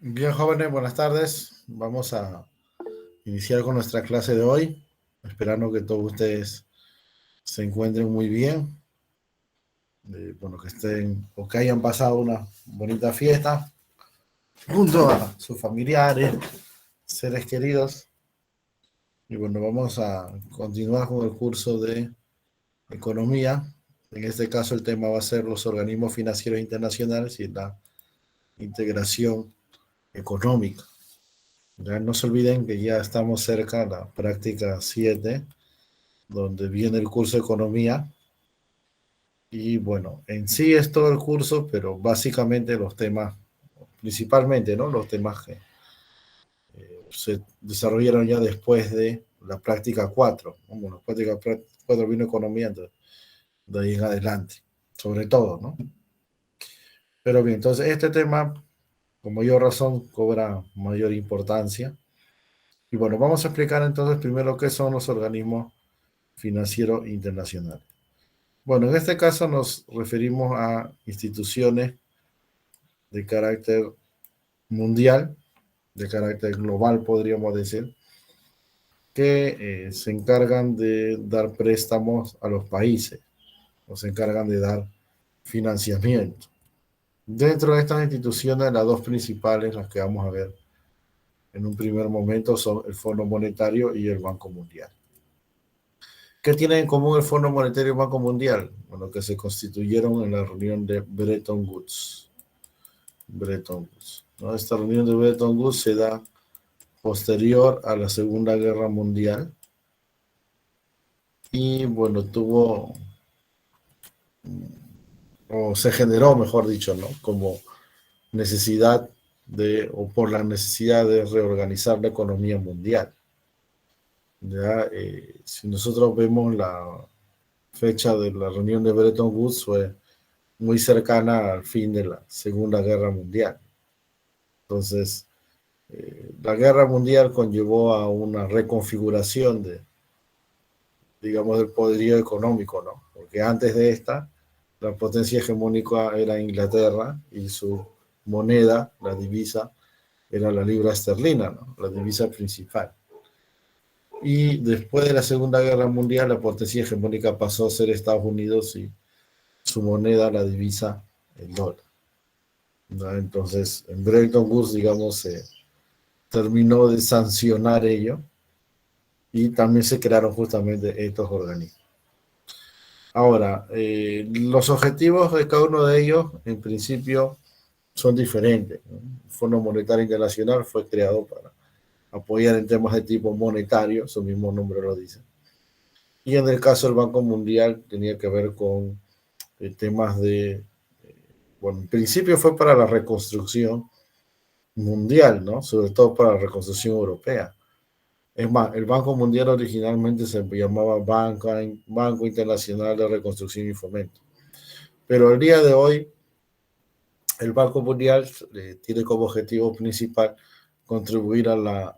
Bien, jóvenes, buenas tardes. Vamos a iniciar con nuestra clase de hoy, esperando que todos ustedes se encuentren muy bien, bueno, que estén o que hayan pasado una bonita fiesta junto a sus familiares, seres queridos. Y bueno, vamos a continuar con el curso de economía. En este caso, el tema va a ser los organismos financieros internacionales y la integración económica. Ya no se olviden que ya estamos cerca de la práctica 7, donde viene el curso de economía. Y bueno, en sí es todo el curso, pero básicamente los temas, principalmente, ¿no? Los temas que se desarrollaron ya después de la práctica 4. Bueno, la práctica 4 vino economía, entonces, de ahí en adelante, sobre todo, ¿no? Pero bien, entonces este tema, con mayor razón, cobra mayor importancia. Y bueno, vamos a explicar entonces primero qué son los organismos financieros internacionales. Bueno, en este caso nos referimos a instituciones de carácter mundial, de carácter global, podríamos decir, que se encargan de dar préstamos a los países, o se encargan de dar financiamiento. Dentro de estas instituciones, las dos principales, las que vamos a ver en un primer momento, son el Fondo Monetario y el Banco Mundial. ¿Qué tienen en común el Fondo Monetario y el Banco Mundial? Bueno, que se constituyeron en la reunión de Bretton Woods. ¿No? Esta reunión de Bretton Woods se da posterior a la Segunda Guerra Mundial y bueno, tuvo, o se generó, mejor dicho, ¿no? Como necesidad de, o por la necesidad de reorganizar la economía mundial. Ya, si nosotros vemos la fecha de la reunión de Bretton Woods, fue muy cercana al fin de la Segunda Guerra Mundial. Entonces, la guerra mundial conllevó a una reconfiguración de, digamos, del poderío económico, ¿no? Porque antes de esta, la potencia hegemónica era Inglaterra y su moneda, la divisa, era la libra esterlina, ¿no? La divisa principal. Y después de la Segunda Guerra Mundial, la potencia hegemónica pasó a ser Estados Unidos y su moneda, la divisa, el dólar, ¿no? Entonces, en Bretton Woods, digamos, se terminó de sancionar ello y también se crearon justamente estos organismos. Ahora, los objetivos de cada uno de ellos, en principio, son diferentes, ¿no? El Fondo Monetario Internacional fue creado para apoyar en temas de tipo monetario, su mismo nombre lo dice. Y en el caso del Banco Mundial tenía que ver con temas de, bueno, en principio fue para la reconstrucción mundial, ¿no? Sobre todo para la reconstrucción europea. Es más, el Banco Mundial originalmente se llamaba Banco Internacional de Reconstrucción y Fomento. Pero el día de hoy, el Banco Mundial tiene como objetivo principal contribuir a la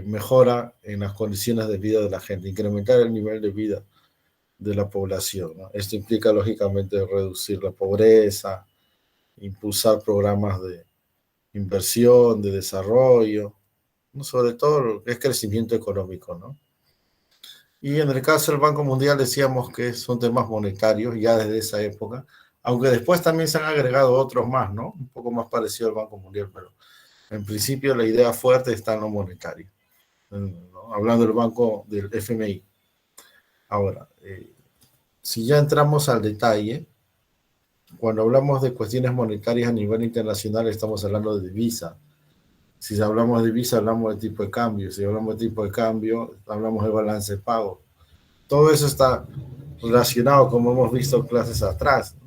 mejora en las condiciones de vida de la gente, incrementar el nivel de vida de la población, ¿no? Esto implica, lógicamente, reducir la pobreza, impulsar programas de inversión, de desarrollo, ¿no? Sobre todo lo que es crecimiento económico, ¿no? Y en el caso del Banco Mundial decíamos que son temas monetarios ya desde esa época, aunque después también se han agregado otros más, ¿no? Un poco más parecido al Banco Mundial, pero en principio la idea fuerte está en lo monetario, ¿no? Hablando del banco del FMI. Ahora, si ya entramos al detalle, cuando hablamos de cuestiones monetarias a nivel internacional estamos hablando de divisa. Si hablamos de divisa hablamos de tipo de cambio, si hablamos de tipo de cambio hablamos de balance de pago. Todo eso está relacionado, como hemos visto clases atrás, ¿no?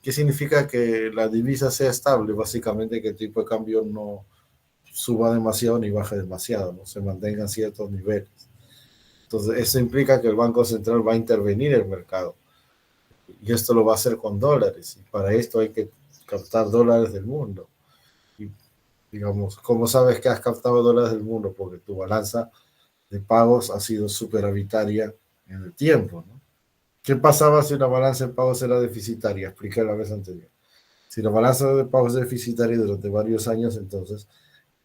¿Qué significa que la divisa sea estable? Básicamente que el tipo de cambio no suba demasiado ni baje demasiado, no se mantengan ciertos niveles. Entonces, eso implica que el Banco Central va a intervenir en el mercado. Y esto lo va a hacer con dólares. Y para esto hay que captar dólares del mundo. Y, digamos, ¿cómo sabes que has captado dólares del mundo? Porque tu balanza de pagos ha sido superavitaria en el tiempo, ¿no? ¿Qué pasaba si una balanza de pagos era deficitaria? Expliqué la vez anterior. Si la balanza de pagos es deficitaria durante varios años, entonces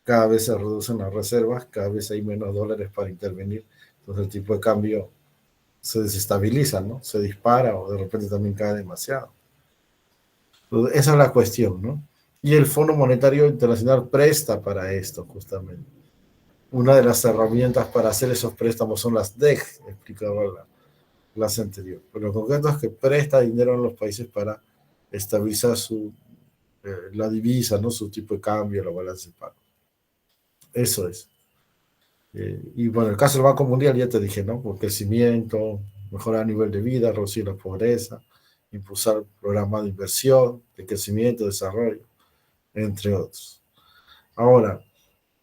cada vez se reducen las reservas, cada vez hay menos dólares para intervenir, entonces el tipo de cambio se desestabiliza, ¿no? Se dispara o de repente también cae demasiado. Entonces, esa es la cuestión, ¿no? Y el Fondo Monetario Internacional presta para esto, justamente. Una de las herramientas para hacer esos préstamos son las DEC, explicaba la clase anterior. Pero lo concreto es que presta dinero a los países para estabilizar la divisa, ¿no? Su tipo de cambio, la balanza de pago. Eso es. Y bueno, el caso del Banco Mundial ya te dije, ¿no? Por crecimiento, mejorar el nivel de vida, reducir la pobreza, impulsar programas de inversión, de crecimiento, desarrollo, entre otros. Ahora,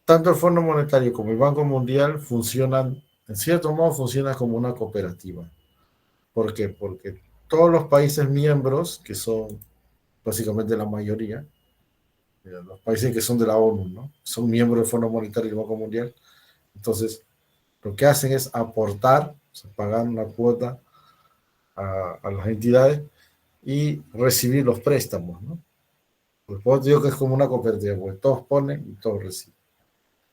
tanto el Fondo Monetario como el Banco Mundial funcionan, en cierto modo, funcionan como una cooperativa. ¿Por qué? Porque todos los países miembros, que son básicamente la mayoría, los países que son de la ONU, ¿no? Son miembros del Fondo Monetario y del Banco Mundial. Entonces, lo que hacen es aportar, o sea, pagar una cuota a las entidades y recibir los préstamos, ¿no? Pues digo que es como una cooperativa, porque todos ponen y todos reciben.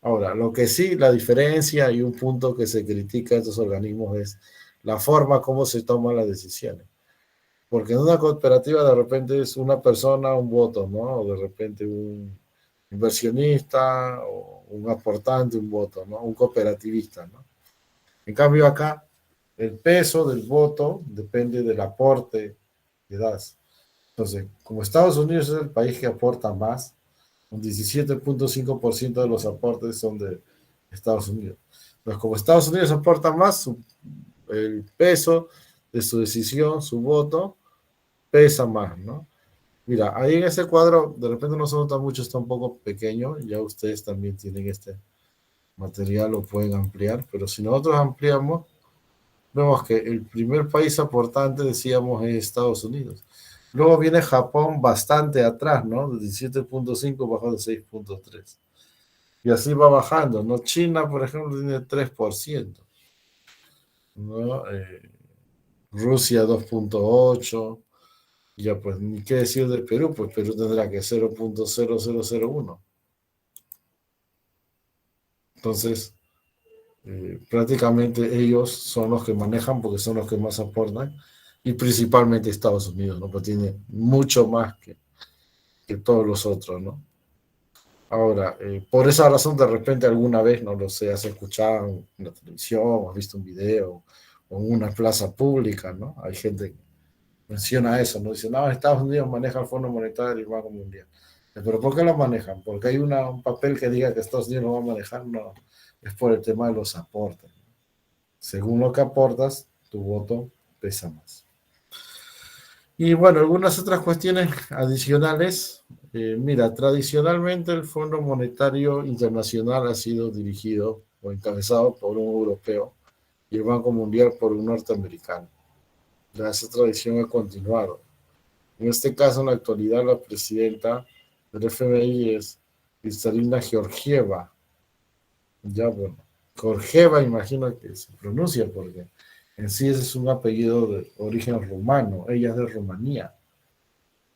Ahora, lo que sí, la diferencia y un punto que se critica de estos organismos es la forma como se toman las decisiones. Porque en una cooperativa de repente es una persona, un voto, ¿no? O de repente un inversionista o un aportante, un voto, ¿no? Un cooperativista, ¿no? En cambio acá, el peso del voto depende del aporte que das. Entonces, como Estados Unidos es el país que aporta más, un 17.5% de los aportes son de Estados Unidos. Entonces, como Estados Unidos aporta más, el peso de su decisión, su voto, pesa más, ¿no? Mira, ahí en ese cuadro, de repente no se nota mucho, está un poco pequeño, ya ustedes también tienen este material, lo pueden ampliar, pero si nosotros ampliamos, vemos que el primer país aportante, decíamos, es Estados Unidos. Luego viene Japón bastante atrás, ¿no? De 17.5 bajó de 6.3. Y así va bajando, ¿no? China, por ejemplo, tiene 3%, ¿no? Rusia 2.8. Ya, pues, ni qué decir de Perú, pues Perú tendrá que 0.0001. Entonces, prácticamente ellos son los que manejan porque son los que más aportan y principalmente Estados Unidos, ¿no? Pues tiene mucho más que todos los otros, ¿no? Ahora, por esa razón, de repente alguna vez, no lo sé, has escuchado en la televisión, has visto un video o en una plaza pública, ¿no? Hay gente que menciona eso, ¿no? Dice, no, Estados Unidos maneja el Fondo Monetario y el Banco Mundial. Pero ¿por qué lo manejan? Porque hay un papel que diga que Estados Unidos lo va a manejar, no, es por el tema de los aportes. Según lo que aportas, tu voto pesa más. Y bueno, algunas otras cuestiones adicionales. Mira, tradicionalmente el Fondo Monetario Internacional ha sido dirigido o encabezado por un europeo y el Banco Mundial por un norteamericano. Ya esa tradición ha continuado. En este caso, en la actualidad, la presidenta del FMI es Kristalina Georgieva. Ya, bueno, Georgieva imagino que se pronuncia porque en sí ese es un apellido de origen rumano. Ella es de Rumanía,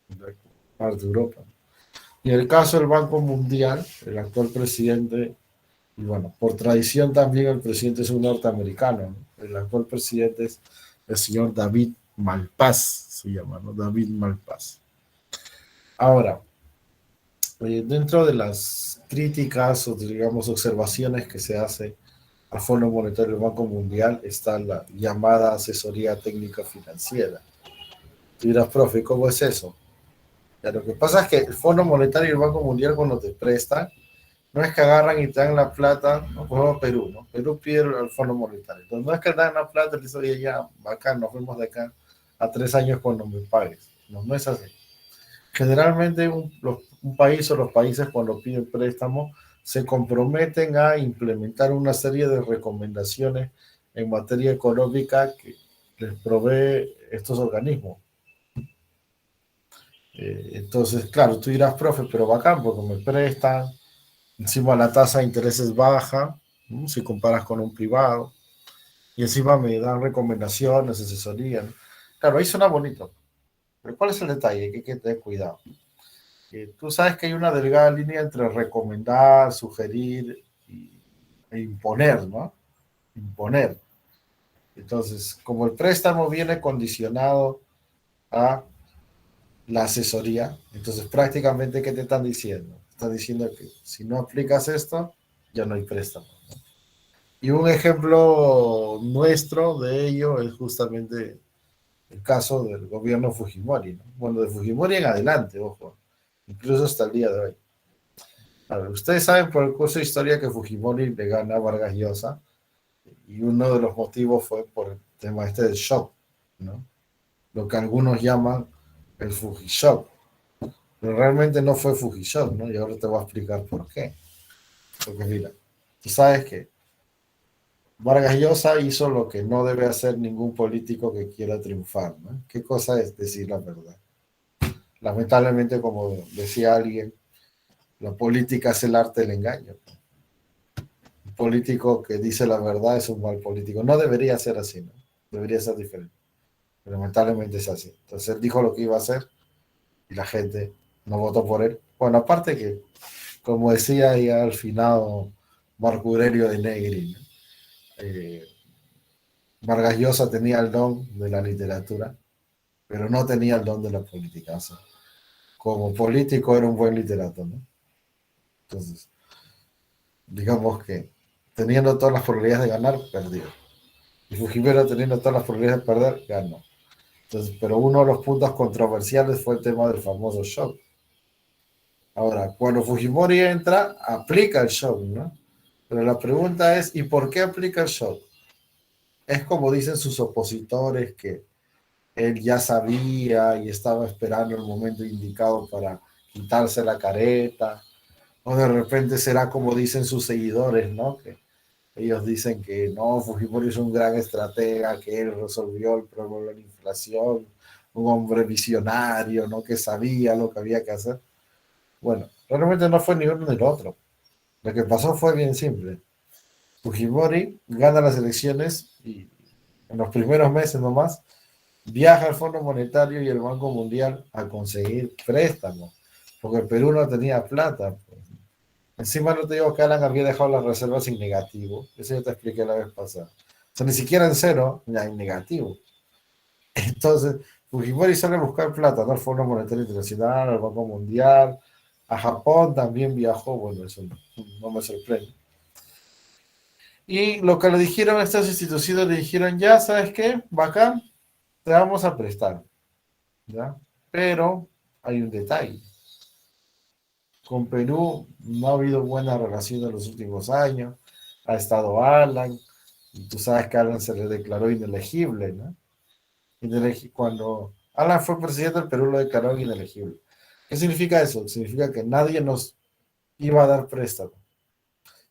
de parte de Europa. Y en el caso del Banco Mundial, el actual presidente, y bueno, por tradición también el presidente es un norteamericano, ¿no? El actual presidente es el señor David Malpass, se llama, ¿no? David Malpass. Ahora, dentro de las críticas o digamos observaciones que se hace al Fondo Monetario del Banco Mundial está la llamada asesoría técnica financiera. Tú dirás, profe, ¿cómo es eso? Ya, lo que pasa es que el Fondo Monetario y el Banco Mundial cuando te prestan, no es que agarran y te dan la plata, ¿no? Por ejemplo, Perú, ¿no? Perú pide al Fondo Monetario. Entonces, no es que te dan la plata y te dicen, oye, ya, bacán, nos fuimos de acá a 3 años cuando me pagues. No, no es así. Generalmente un país o los países cuando piden préstamo se comprometen a implementar una serie de recomendaciones en materia económica que les provee estos organismos. Entonces, claro, tú dirás, profe, pero bacán, porque me prestan, encima la tasa de interés es baja, ¿no? Si comparas con un privado, y encima me dan recomendaciones, asesoría, ¿no? Claro, ahí suena bonito, pero ¿cuál es el detalle? Que hay que tener cuidado. tú sabes que hay una delgada línea entre recomendar, sugerir e imponer, ¿no? Imponer. Entonces, como el préstamo viene condicionado a la asesoría, entonces prácticamente, ¿qué te están diciendo? Están diciendo que si no aplicas esto, ya no hay préstamo. Y un ejemplo nuestro de ello es justamente el caso del gobierno Fujimori, ¿no? Bueno, de Fujimori en adelante, ojo, incluso hasta el día de hoy. A ver, ustedes saben por el curso de historia que Fujimori le gana a Vargas Llosa, y uno de los motivos fue por el tema este del shock, ¿no? Lo que algunos llaman el Fujishock, pero realmente no fue Fujishock, ¿no? Y ahora te voy a explicar por qué. Porque mira, tú sabes que Vargas Llosa hizo lo que no debe hacer ningún político que quiera triunfar, ¿no? ¿Qué cosa es decir la verdad? Lamentablemente, como decía alguien, la política es el arte del engaño. Un político que dice la verdad es un mal político. No debería ser así, ¿no? Debería ser diferente. Pero lamentablemente es así. Entonces él dijo lo que iba a hacer y la gente no votó por él. Bueno, aparte que, como decía ya al finado Marco Aurelio de Negri, ¿no? eh, Vargas Llosa tenía el don de la literatura, pero no tenía el don de la política. O sea, como político era un buen literato, ¿no? Entonces, digamos que teniendo todas las probabilidades de ganar, perdió. Y Fujimori teniendo todas las probabilidades de perder, ganó. Entonces, pero uno de los puntos controversiales fue el tema del famoso shock. Ahora, cuando Fujimori entra, aplica el shock, ¿no? Pero la pregunta es, ¿y por qué aplica el shock? Es como dicen sus opositores, que él ya sabía y estaba esperando el momento indicado para quitarse la careta, o de repente será como dicen sus seguidores, ¿no? Que ellos dicen que no, Fujimori es un gran estratega, que él resolvió el problema de la inflación, un hombre visionario, ¿no? Que sabía lo que había que hacer. Bueno, realmente no fue ni uno ni el otro. Lo que pasó fue bien simple. Fujimori gana las elecciones y en los primeros meses nomás viaja al Fondo Monetario y el Banco Mundial a conseguir préstamos, porque el Perú no tenía plata. Pues. Encima no te digo que Alan había dejado las reservas en negativo, eso ya te expliqué la vez pasada. O sea, ni siquiera en cero, ya en negativo. Entonces, Fujimori sale a buscar plata, ¿no? Al Fondo Monetario Internacional, al Banco Mundial, a Japón también viajó, bueno, eso no me sorprende. Y lo que le dijeron a estas instituciones, le dijeron, ya, ¿sabes qué? Bacán, te vamos a prestar, ¿ya? Pero hay un detalle. Con Perú no ha habido buena relación en los últimos años. Ha estado Alan, y tú sabes que Alan se le declaró inelegible, ¿no? Cuando Alan fue presidente del Perú lo declaró inelegible. ¿Qué significa eso? Significa que nadie nos iba a dar préstamo.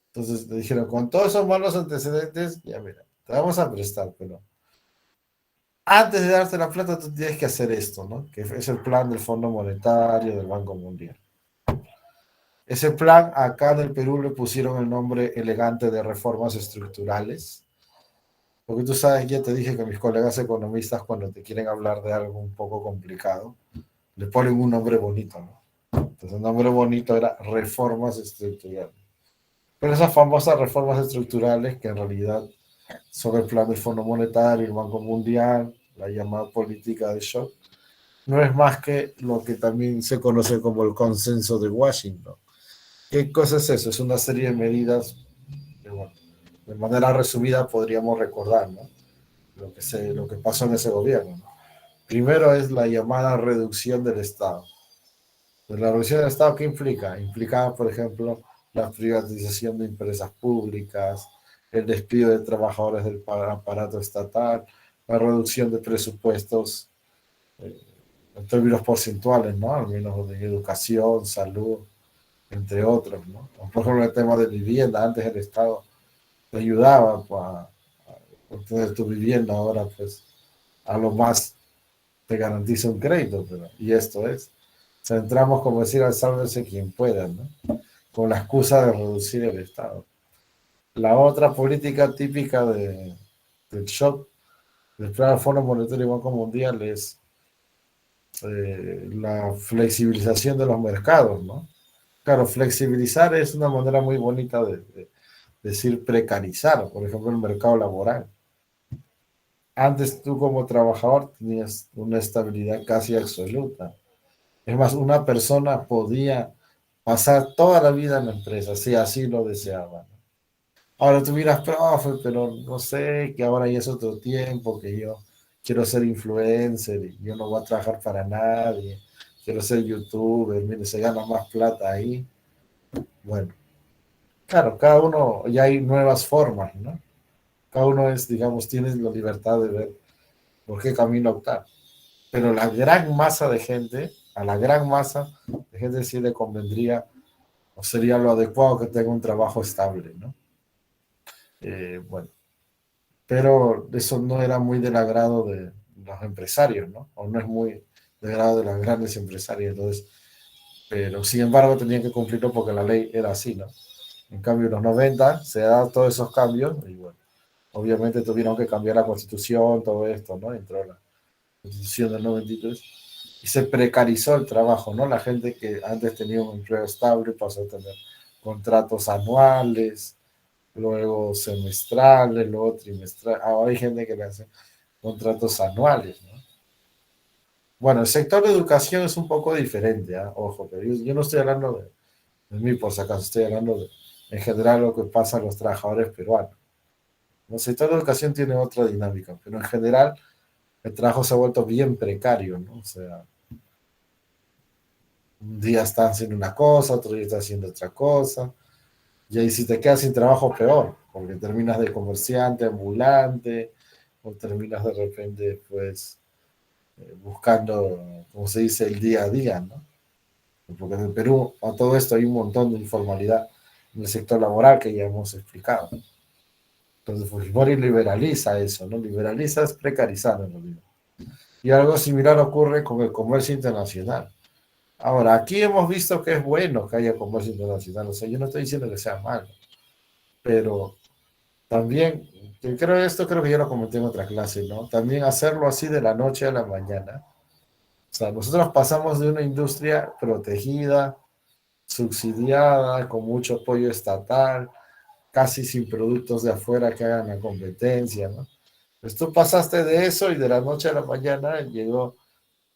Entonces le dijeron, con todos esos malos antecedentes, ya mira, te vamos a prestar, pero antes de darte la plata tú tienes que hacer esto, ¿no? Que es el plan del Fondo Monetario, del Banco Mundial. Ese plan acá en el Perú le pusieron el nombre elegante de reformas estructurales, porque tú sabes, ya te dije que mis colegas economistas cuando te quieren hablar de algo un poco complicado, le ponen un nombre bonito, ¿no? Entonces el nombre bonito era reformas estructurales. Pero esas famosas reformas estructurales que en realidad son el plan del Fondo Monetario, el Banco Mundial, la llamada política de shock, no es más que lo que también se conoce como el consenso de Washington. ¿Qué cosa es eso? Es una serie de medidas que, bueno, de manera resumida podríamos recordar, ¿no? Lo que pasó en ese gobierno, ¿no? Primero es la llamada reducción del Estado. Pues la reducción del Estado, ¿qué implica? Implica, por ejemplo, la privatización de empresas públicas, el despido de trabajadores del aparato estatal, la reducción de presupuestos eh, en términos porcentuales, ¿no? Al menos de educación, salud, entre otros, ¿no? Por ejemplo, el tema de vivienda, antes el Estado te ayudaba a obtener tu vivienda, ahora pues a lo más te garantiza un crédito, pero, y esto es, o sea, entramos como decir al sálvese quien pueda, ¿no? Con la excusa de reducir el Estado. La otra política típica del shock del Plan Fondo Monetario y Banco Mundial es la flexibilización de los mercados, ¿no? Claro, flexibilizar es una manera muy bonita de decir precarizar, por ejemplo, el mercado laboral. Antes tú como trabajador tenías una estabilidad casi absoluta. Es más, una persona podía pasar toda la vida en la empresa, si así lo deseaba. Ahora tú miras, profe, pero no sé, que ahora ya es otro tiempo, que yo quiero ser influencer y yo no voy a trabajar para nadie, quiero ser youtuber, mire, se gana más plata ahí. Bueno, claro, cada uno, ya hay nuevas formas, ¿no? Cada uno es, digamos, tiene la libertad de ver por qué camino optar. Pero la gran masa de gente, a la gran masa de gente sí le convendría o sería lo adecuado que tenga un trabajo estable, ¿no? Bueno, pero eso no era muy del agrado de los empresarios, ¿no? O no es muy del agrado de las grandes empresarias, entonces, pero sin embargo tenían que cumplirlo porque la ley era así, ¿no? En cambio, en los 90 se dan todos esos cambios y bueno, obviamente tuvieron que cambiar la constitución, todo esto, ¿no? Entró la constitución del 93 y se precarizó el trabajo, ¿no? La gente que antes tenía un empleo estable pasó a tener contratos anuales, luego semestrales, luego trimestrales. Ahora hay gente que le hace contratos anuales, ¿no? Bueno, el sector de educación es un poco diferente, ¿eh? Ojo, pero yo no estoy hablando de mí, por si acaso, estoy hablando de, en general, lo que pasa a los trabajadores peruanos. El sector de educación tiene otra dinámica, pero en general el trabajo se ha vuelto bien precario, ¿no? O sea, un día están haciendo una cosa, otro día están haciendo otra cosa, y ahí si te quedas sin trabajo, peor, porque terminas de comerciante, ambulante, o terminas de repente, pues, buscando, como se dice, el día a día, ¿no? Porque en el Perú, a todo esto hay un montón de informalidad en el sector laboral que ya hemos explicado. Entonces, Fujimori liberaliza eso, ¿no? Liberaliza es precarizar en realidad. Y algo similar ocurre con el comercio internacional. Ahora, aquí hemos visto que es bueno que haya comercio internacional, o sea, yo no estoy diciendo que sea malo, pero también, que creo esto, creo que ya lo comenté en otra clase, ¿no? También hacerlo así de la noche a la mañana. O sea, nosotros pasamos de una industria protegida, subsidiada, con mucho apoyo estatal, casi sin productos de afuera que hagan la competencia, ¿no? Pues tú pasaste de eso y de la noche a la mañana llegó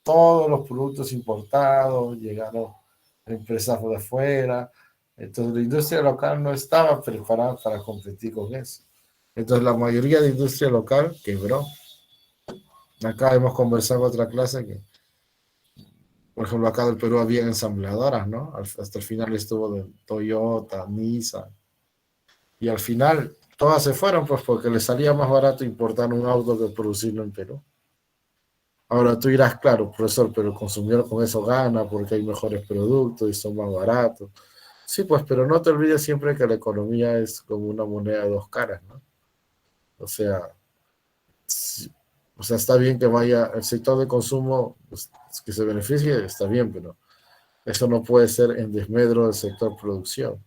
todos los productos importados, llegaron empresas de afuera, entonces la industria local no estaba preparada para competir con eso. Entonces la mayoría de industria local quebró. Acá hemos conversado en otra clase que, por ejemplo, acá del Perú había ensambladoras, ¿no? Hasta el final estuvo de Toyota, Nissan, y al final todas se fueron, pues porque les salía más barato importar un auto que producirlo en Perú. Ahora tú dirás, claro, profesor, pero el consumidor con eso gana porque hay mejores productos y son más baratos. Sí, pues, pero no te olvides siempre que la economía es como una moneda de dos caras, ¿no? O sea, sí, o sea, está bien que vaya el sector de consumo, pues, que se beneficie, está bien, pero eso no puede ser en desmedro del sector producción.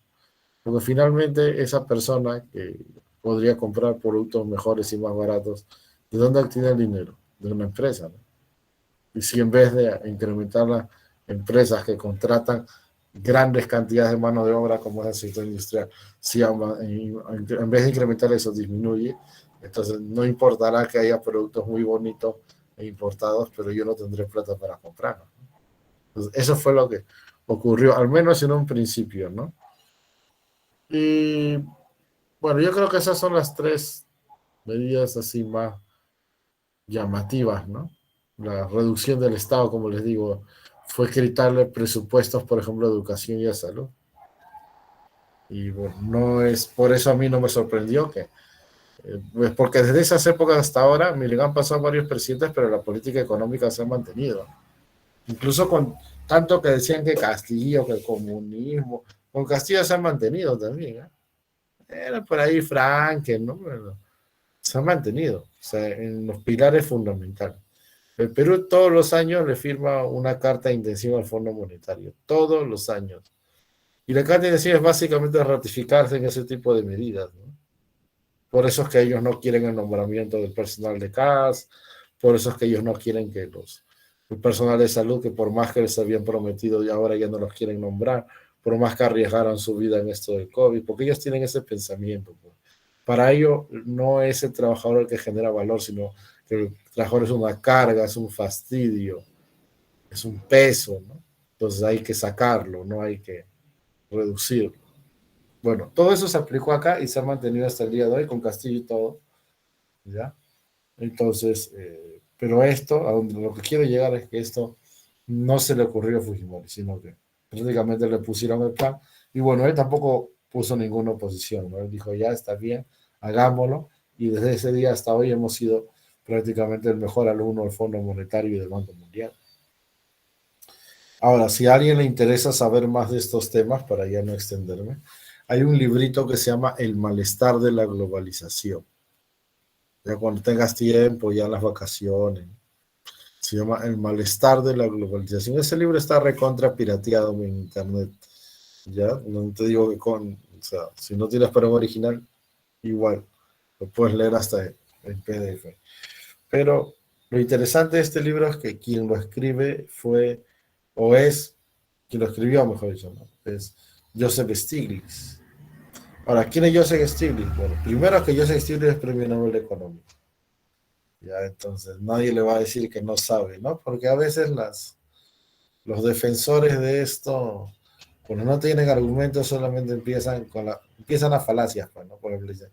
Porque finalmente esa persona que podría comprar productos mejores y más baratos, ¿de dónde obtiene el dinero? De una empresa, ¿no? Y si en vez de incrementar las empresas que contratan grandes cantidades de mano de obra como es el sector industrial, si en vez de incrementar eso disminuye, entonces no importará que haya productos muy bonitos e importados, pero yo no tendré plata para comprarlos. Entonces, eso fue lo que ocurrió, al menos en un principio, ¿no? Y bueno, yo creo que esas son las tres medidas así más llamativas, ¿no? La reducción del Estado, como les digo, fue quitarle presupuestos, por ejemplo, a educación y a salud. Y bueno, no es, por eso a mí no me sorprendió que, pues porque desde esas épocas hasta ahora, miren, han pasado varios presidentes, pero la política económica se ha mantenido. Incluso con tanto que decían que Castillo, que el comunismo, con Castillo se ha mantenido también, ¿eh? Era por ahí Franken, ¿no? Pero se ha mantenido, o sea, en los pilares fundamentales. El Perú todos los años le firma una carta de intención al Fondo Monetario, todos los años. Y la carta de intención es básicamente ratificarse en ese tipo de medidas, ¿no? Por eso es que ellos no quieren el nombramiento del personal de CAS, por eso es que ellos no quieren que los el personal de salud, que por más que les habían prometido y ahora ya no los quieren nombrar, por más que arriesgaron su vida en esto del COVID, porque ellos tienen ese pensamiento. Pues. Para ellos no es el trabajador el que genera valor, sino que el trabajador es una carga, es un fastidio, es un peso, ¿no? Entonces hay que sacarlo, no hay que reducirlo. Bueno, todo eso se aplicó acá y se ha mantenido hasta el día de hoy con Castillo y todo, ¿ya? Entonces, pero esto, a donde lo que quiero llegar es que esto no se le ocurrió a Fujimori, sino que prácticamente le pusieron el plan. Y bueno, él tampoco puso ninguna oposición, ¿no? Él dijo, ya está bien, hagámoslo. Y desde ese día hasta hoy hemos sido prácticamente el mejor alumno del Fondo Monetario y del Banco Mundial. Ahora, si a alguien le interesa saber más de estos temas, para ya no extenderme, hay un librito que se llama El malestar de la globalización. Ya cuando tengas tiempo, ya en las vacaciones. Se llama El malestar de la globalización. Ese libro está recontra pirateado en internet. Ya, no te digo que o sea, si no tienes para un original, igual, lo puedes leer hasta en PDF. Pero lo interesante de este libro es que quien lo escribe fue, o es, quien lo escribió, mejor dicho, ¿no? Es Joseph Stiglitz. Ahora, ¿quién es Joseph Stiglitz? Bueno, primero que Joseph Stiglitz es premio Nobel de Economía. Ya, entonces nadie le va a decir que no sabe, ¿no? Porque a veces los defensores de esto, cuando no tienen argumentos, solamente empiezan a falacias, pues, ¿no? Por ejemplo, dicen,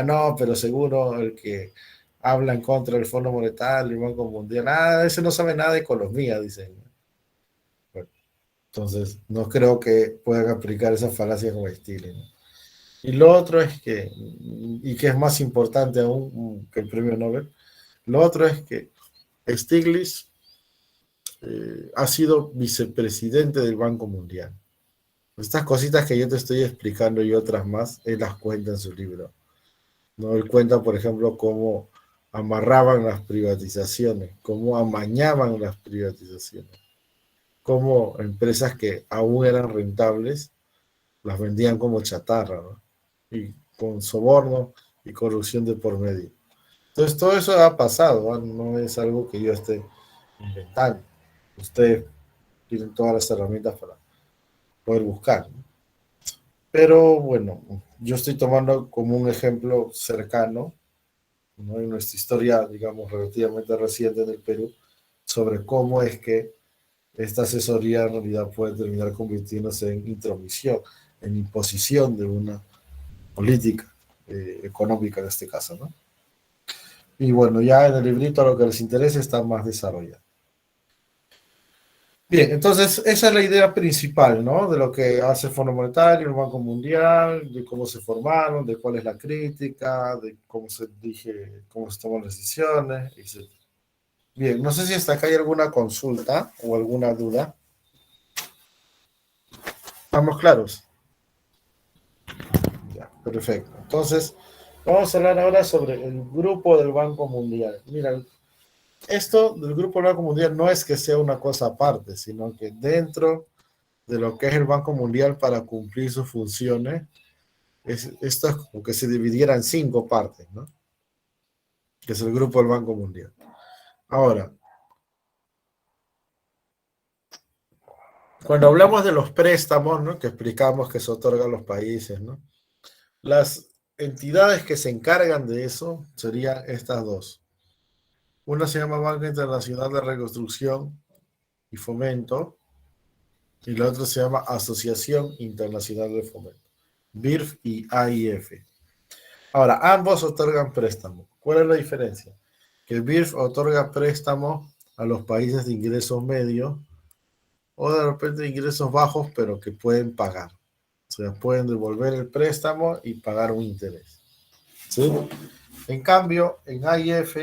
no, pero seguro el que habla en contra del Fondo Monetario, el Banco Mundial, ese no sabe nada de economía, dicen. Bueno, entonces, no creo que puedan aplicar esa falacia como estilo, ¿no? Y lo otro es que, y que es más importante aún que el premio Nobel, lo otro es que Stiglitz ha sido vicepresidente del Banco Mundial. Estas cositas que yo te estoy explicando y otras más, él las cuenta en su libro. ¿No? Él cuenta, por ejemplo, cómo amarraban las privatizaciones, cómo amañaban las privatizaciones, cómo empresas que aún eran rentables las vendían como chatarra, ¿no? Y con soborno y corrupción de por medio. Entonces, todo eso ha pasado, ¿no? No es algo que yo esté inventando. Ustedes tienen todas las herramientas para poder buscar, ¿no? Pero bueno, yo estoy tomando como un ejemplo cercano, ¿no? En nuestra historia, digamos, relativamente reciente en el Perú, sobre cómo es que esta asesoría en realidad puede terminar convirtiéndose en intromisión, en imposición de una política económica en este caso, ¿no? Y bueno, ya en el librito lo que les interesa está más desarrollado. Bien, entonces esa es la idea principal, ¿no? De lo que hace el Fondo Monetario, el Banco Mundial, de cómo se formaron, de cuál es la crítica, de cómo se dije, cómo se toman las decisiones, etc. Bien, no sé si hasta acá hay alguna consulta o alguna duda. ¿Estamos claros? Ya, perfecto. Entonces, vamos a hablar ahora sobre el grupo del Banco Mundial. Mira, esto del grupo del Banco Mundial no es que sea una cosa aparte, sino que dentro de lo que es el Banco Mundial para cumplir sus funciones, esto es como que se dividiera en 5 partes, ¿no? Que es el grupo del Banco Mundial. Ahora, cuando hablamos de los préstamos, ¿no? Que explicamos que se otorgan a los países, ¿no? Las entidades que se encargan de eso serían estas dos. Una se llama Banco Internacional de Reconstrucción y Fomento y la otra se llama Asociación Internacional de Fomento, BIRF y AIF. Ahora, ambos otorgan préstamos. ¿Cuál es la diferencia? Que el BIRF otorga préstamos a los países de ingresos medios o de repente de ingresos bajos, pero que pueden pagar. O sea, pueden devolver el préstamo y pagar un interés. ¿Sí? En cambio, en AIF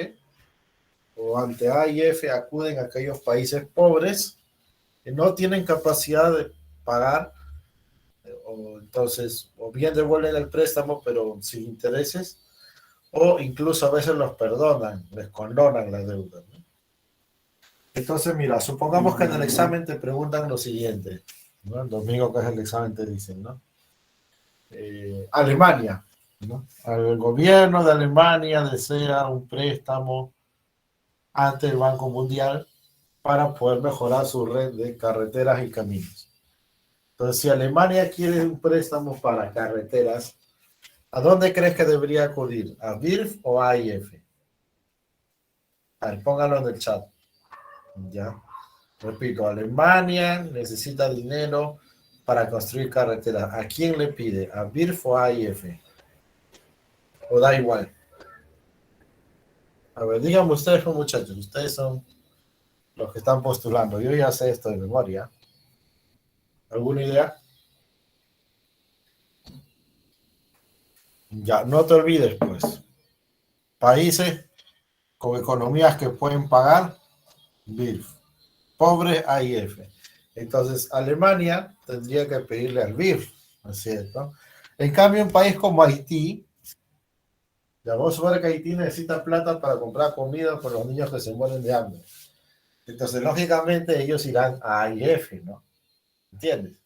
o ante AIF acuden a aquellos países pobres que no tienen capacidad de pagar o entonces o bien devuelven el préstamo pero sin intereses o incluso a veces los perdonan, les condonan la deuda, ¿no? Entonces, mira, supongamos que en el examen te preguntan lo siguiente, ¿no? El domingo que es el examen te dicen, ¿no? Alemania, ¿no? El gobierno de Alemania desea un préstamo ante el Banco Mundial para poder mejorar su red de carreteras y caminos. Entonces, si Alemania quiere un préstamo para carreteras, ¿a dónde crees que debería acudir? ¿A BIRF o a AIF? A ver, póngalo en el chat. Ya. Repito, Alemania necesita dinero para construir carreteras. ¿A quién le pide? ¿A BIRF o a AIF? ¿O da igual? A ver, díganme ustedes, pues, muchachos, ustedes son los que están postulando. Yo ya sé esto de memoria. ¿Alguna idea? Ya, no te olvides, pues. Países con economías que pueden pagar, BIRF. Pobre AIF. Entonces, Alemania tendría que pedirle al BIRF, ¿no es cierto? En cambio, un país como Haití, ya vos sabés que Haití necesita plata para comprar comida por los niños que se mueren de hambre. Entonces, lógicamente, ellos irán a AIF, ¿no? ¿Entiendes?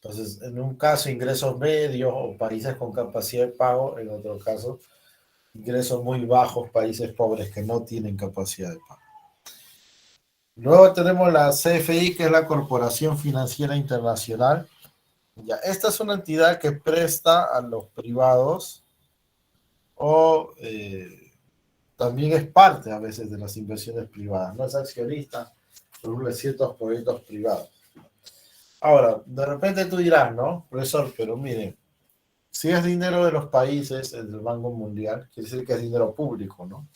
Entonces, en un caso, ingresos medios o países con capacidad de pago, en otro caso, ingresos muy bajos, países pobres que no tienen capacidad de pago. Luego tenemos la CFI, que es la Corporación Financiera Internacional. Ya, esta es una entidad que presta a los privados o también es parte a veces de las inversiones privadas, no es accionista por ciertos proyectos privados. Ahora, de repente tú dirás, ¿no, profesor? Pero mire, si es dinero de los países, el del Banco Mundial, quiere decir que es dinero público, ¿no?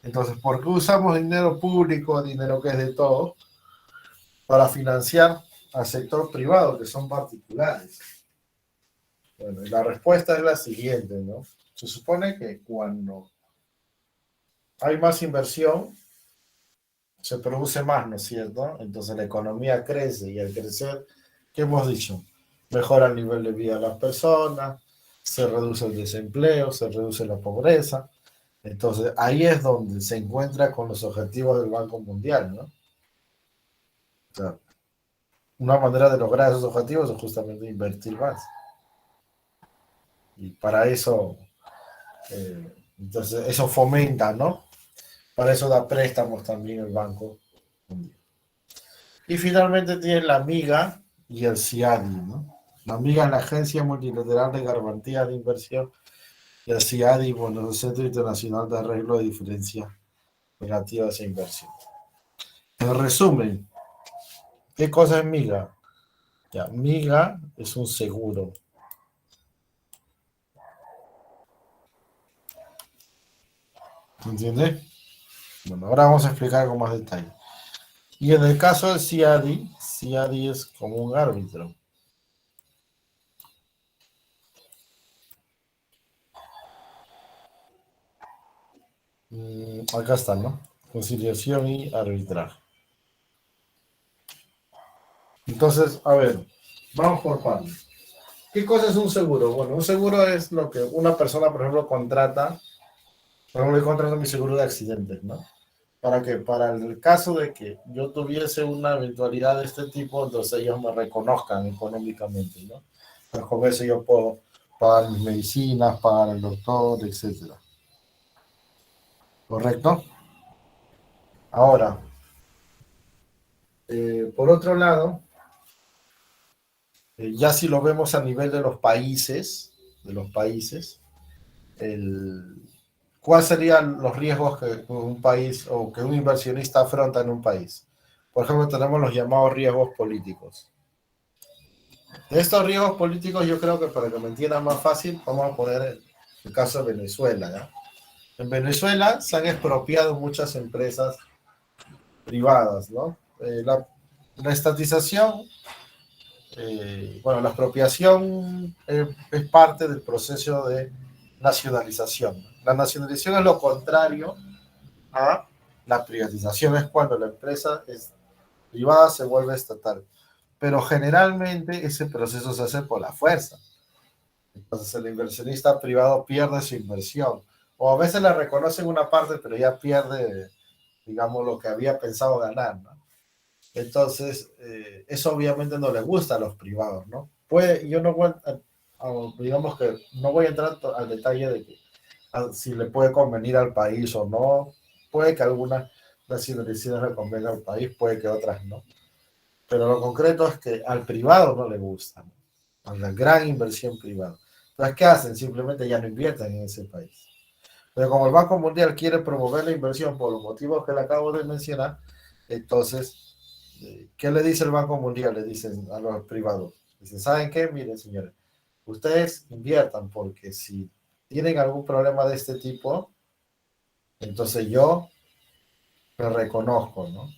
Entonces, ¿por qué usamos dinero público, dinero que es de todos, para financiar al sector privado, que son particulares? Bueno, y la respuesta es la siguiente, ¿no? Se supone que cuando hay más inversión, se produce más, ¿no es cierto? Entonces la economía crece y al crecer, ¿qué hemos dicho? Mejora el nivel de vida de las personas, se reduce el desempleo, se reduce la pobreza. Entonces ahí es donde se encuentra con los objetivos del Banco Mundial, ¿no? O sea, una manera de lograr esos objetivos es justamente invertir más. Y para eso, entonces eso fomenta, ¿no? Para eso da préstamos también el Banco Mundial. Y finalmente tiene la MIGA y el CIADI, ¿no? La MIGA es la Agencia Multilateral de Garantía de Inversión y el CIADI, bueno, es el Centro Internacional de Arreglo de Diferencias Negativas e Inversión. En resumen, ¿qué cosa es MIGA? Ya, MIGA es un seguro. ¿Entiendes? Bueno, ahora vamos a explicar con más detalle. Y en el caso del CIADI, CIADI es como un árbitro. Acá está, ¿no? Conciliación y arbitraje. Entonces, a ver, vamos por partes. ¿Qué cosa es un seguro? Bueno, un seguro es lo que una persona, por ejemplo, contrata. Por ejemplo, yo contrato mi seguro de accidentes, ¿no? ¿Para qué? Para el caso de que yo tuviese una eventualidad de este tipo, entonces ellos me reconozcan económicamente, ¿no? Pues con eso yo puedo pagar mis medicinas, pagar el doctor, etcétera. ¿Correcto? Ahora, por otro lado, ya si lo vemos a nivel de los países, el, ¿cuáles serían los riesgos que un país o que un inversionista afronta en un país? Por ejemplo, tenemos los llamados riesgos políticos. De estos riesgos políticos, yo creo que para que me entiendan más fácil, vamos a poner el caso de Venezuela, ¿ya? En Venezuela se han expropiado muchas empresas privadas, ¿no? La estatización, bueno, la expropiación es parte del proceso de nacionalización. La nacionalización es lo contrario a la privatización, es cuando la empresa es privada se vuelve estatal. Pero generalmente ese proceso se hace por la fuerza. Entonces el inversionista privado pierde su inversión. O a veces le reconocen una parte, pero ya pierde, digamos, lo que había pensado ganar, ¿no? Entonces, eso obviamente no le gusta a los privados, ¿no? Yo no voy digamos que no voy a entrar al detalle de que si le puede convenir al país o no. Puede que alguna, las inversiones le convenga al país, puede que otras no. Pero lo concreto es que al privado no le gusta, ¿no? A la gran inversión privada. Entonces, ¿qué hacen? Simplemente ya no invierten en ese país. Pero como el Banco Mundial quiere promover la inversión por los motivos que le acabo de mencionar, entonces, ¿qué le dice el Banco Mundial? Le dicen a los privados. Dicen, ¿saben qué? Miren, señores, ustedes inviertan porque si tienen algún problema de este tipo, entonces yo les reconozco, ¿no?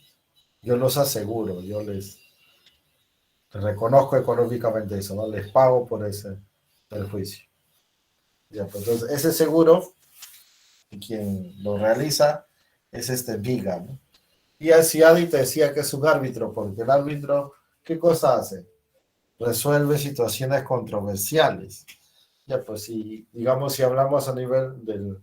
Yo los aseguro, yo les reconozco económicamente eso, ¿no? Les pago por ese perjuicio. Ya, pues entonces, ese seguro, quien lo realiza es este Viga, ¿no? Y así Adi te decía que es un árbitro, porque el árbitro, ¿qué cosa hace? Resuelve situaciones controversiales. Ya, pues si, digamos, si hablamos a nivel de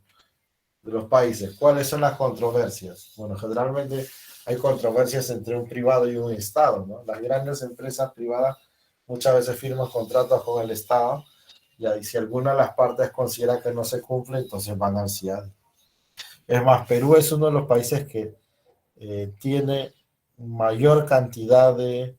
los países, ¿cuáles son las controversias? Bueno, generalmente hay controversias entre un privado y un Estado, ¿no? Las grandes empresas privadas muchas veces firman contratos con el Estado y si alguna de las partes considera que no se cumple, entonces van al CIAD. Es más, Perú es uno de los países que tiene mayor cantidad de